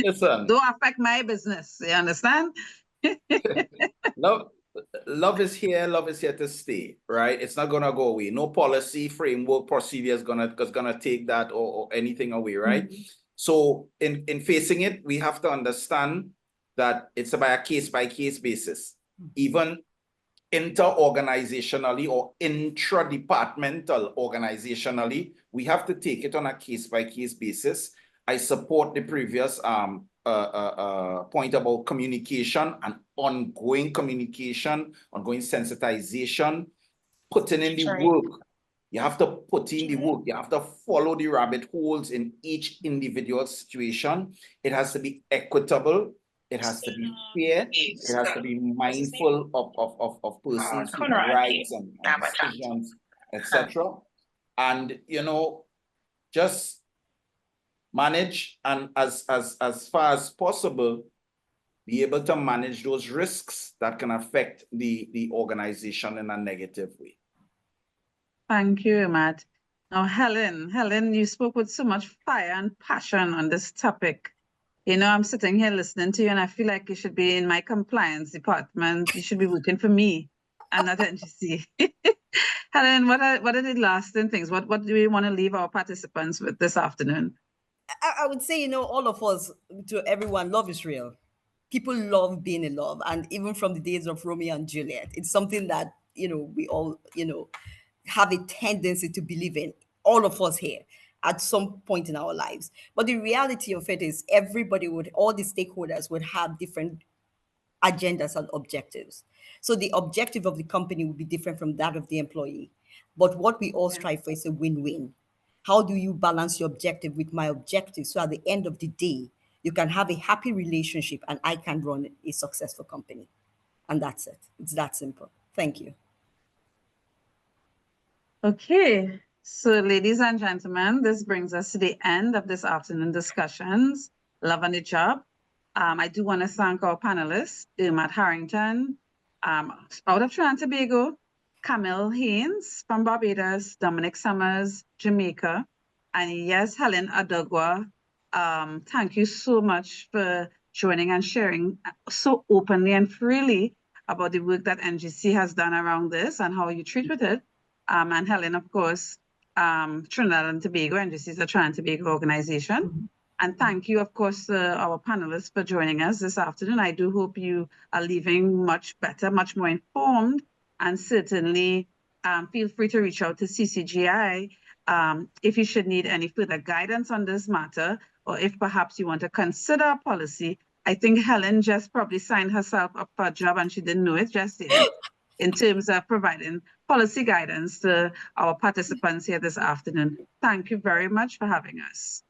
listen, don't affect my business, you understand? Love is here to stay, right? It's not gonna go away. No policy, framework, procedure is gonna take that or anything away, right? Mm-hmm. So in facing it, we have to understand that it's by a case-by-case basis. Even inter-organizationally or intra-departmental organizationally, we have to take it on a case-by-case basis. I support the previous point about communication and ongoing communication, ongoing sensitization, putting in the work. You have to put in the work. You have to follow the rabbit holes in each individual situation. It has to be equitable. It has to be fair. It has to be mindful of persons' rights and decisions, etc. And just manage, and as far as possible, be able to manage those risks that can affect the organization in a negative way. Thank you, Ermath. Now, Helen, you spoke with so much fire and passion on this topic. I'm sitting here listening to you, and I feel like you should be in my compliance department. You should be working for me and not NGC. Helen, what are the lasting things? What do we want to leave our participants with this afternoon? I would say, all of us, to everyone, love is real. People love being in love. And even from the days of Romeo and Juliet, it's something that, we all, have a tendency to believe in, all of us here at some point in our lives. But the reality of it is all the stakeholders would have different agendas and objectives. So the objective of the company would be different from that of the employee. But what we all strive for is a win-win. How do you balance your objective with my objective? So at the end of the day, you can have a happy relationship and I can run a successful company. And that's it. It's that simple. Thank you. Okay. So ladies and gentlemen, this brings us to the end of this afternoon discussions. Love on the job. I do want to thank our panelists, Ermath Harrington, out of Trinidad and Tobago, Carmel Haynes from Barbados, Dominic Summers, Jamaica, and yes, Helen Adogwa. Thank you so much for joining and sharing so openly and freely about the work that NGC has done around this and how you treat with it. And Helen, of course, Trinidad and Tobago, NGC is a Trinidad and Tobago organization. Mm-hmm. And thank you, of course, our panelists for joining us this afternoon. I do hope you are leaving much better, much more informed, and certainly feel free to reach out to CCGI if you should need any further guidance on this matter, or if perhaps you want to consider a policy. I think Helen just probably signed herself up for a job and she didn't know it just yet, in terms of providing policy guidance to our participants here this afternoon. Thank you very much for having us.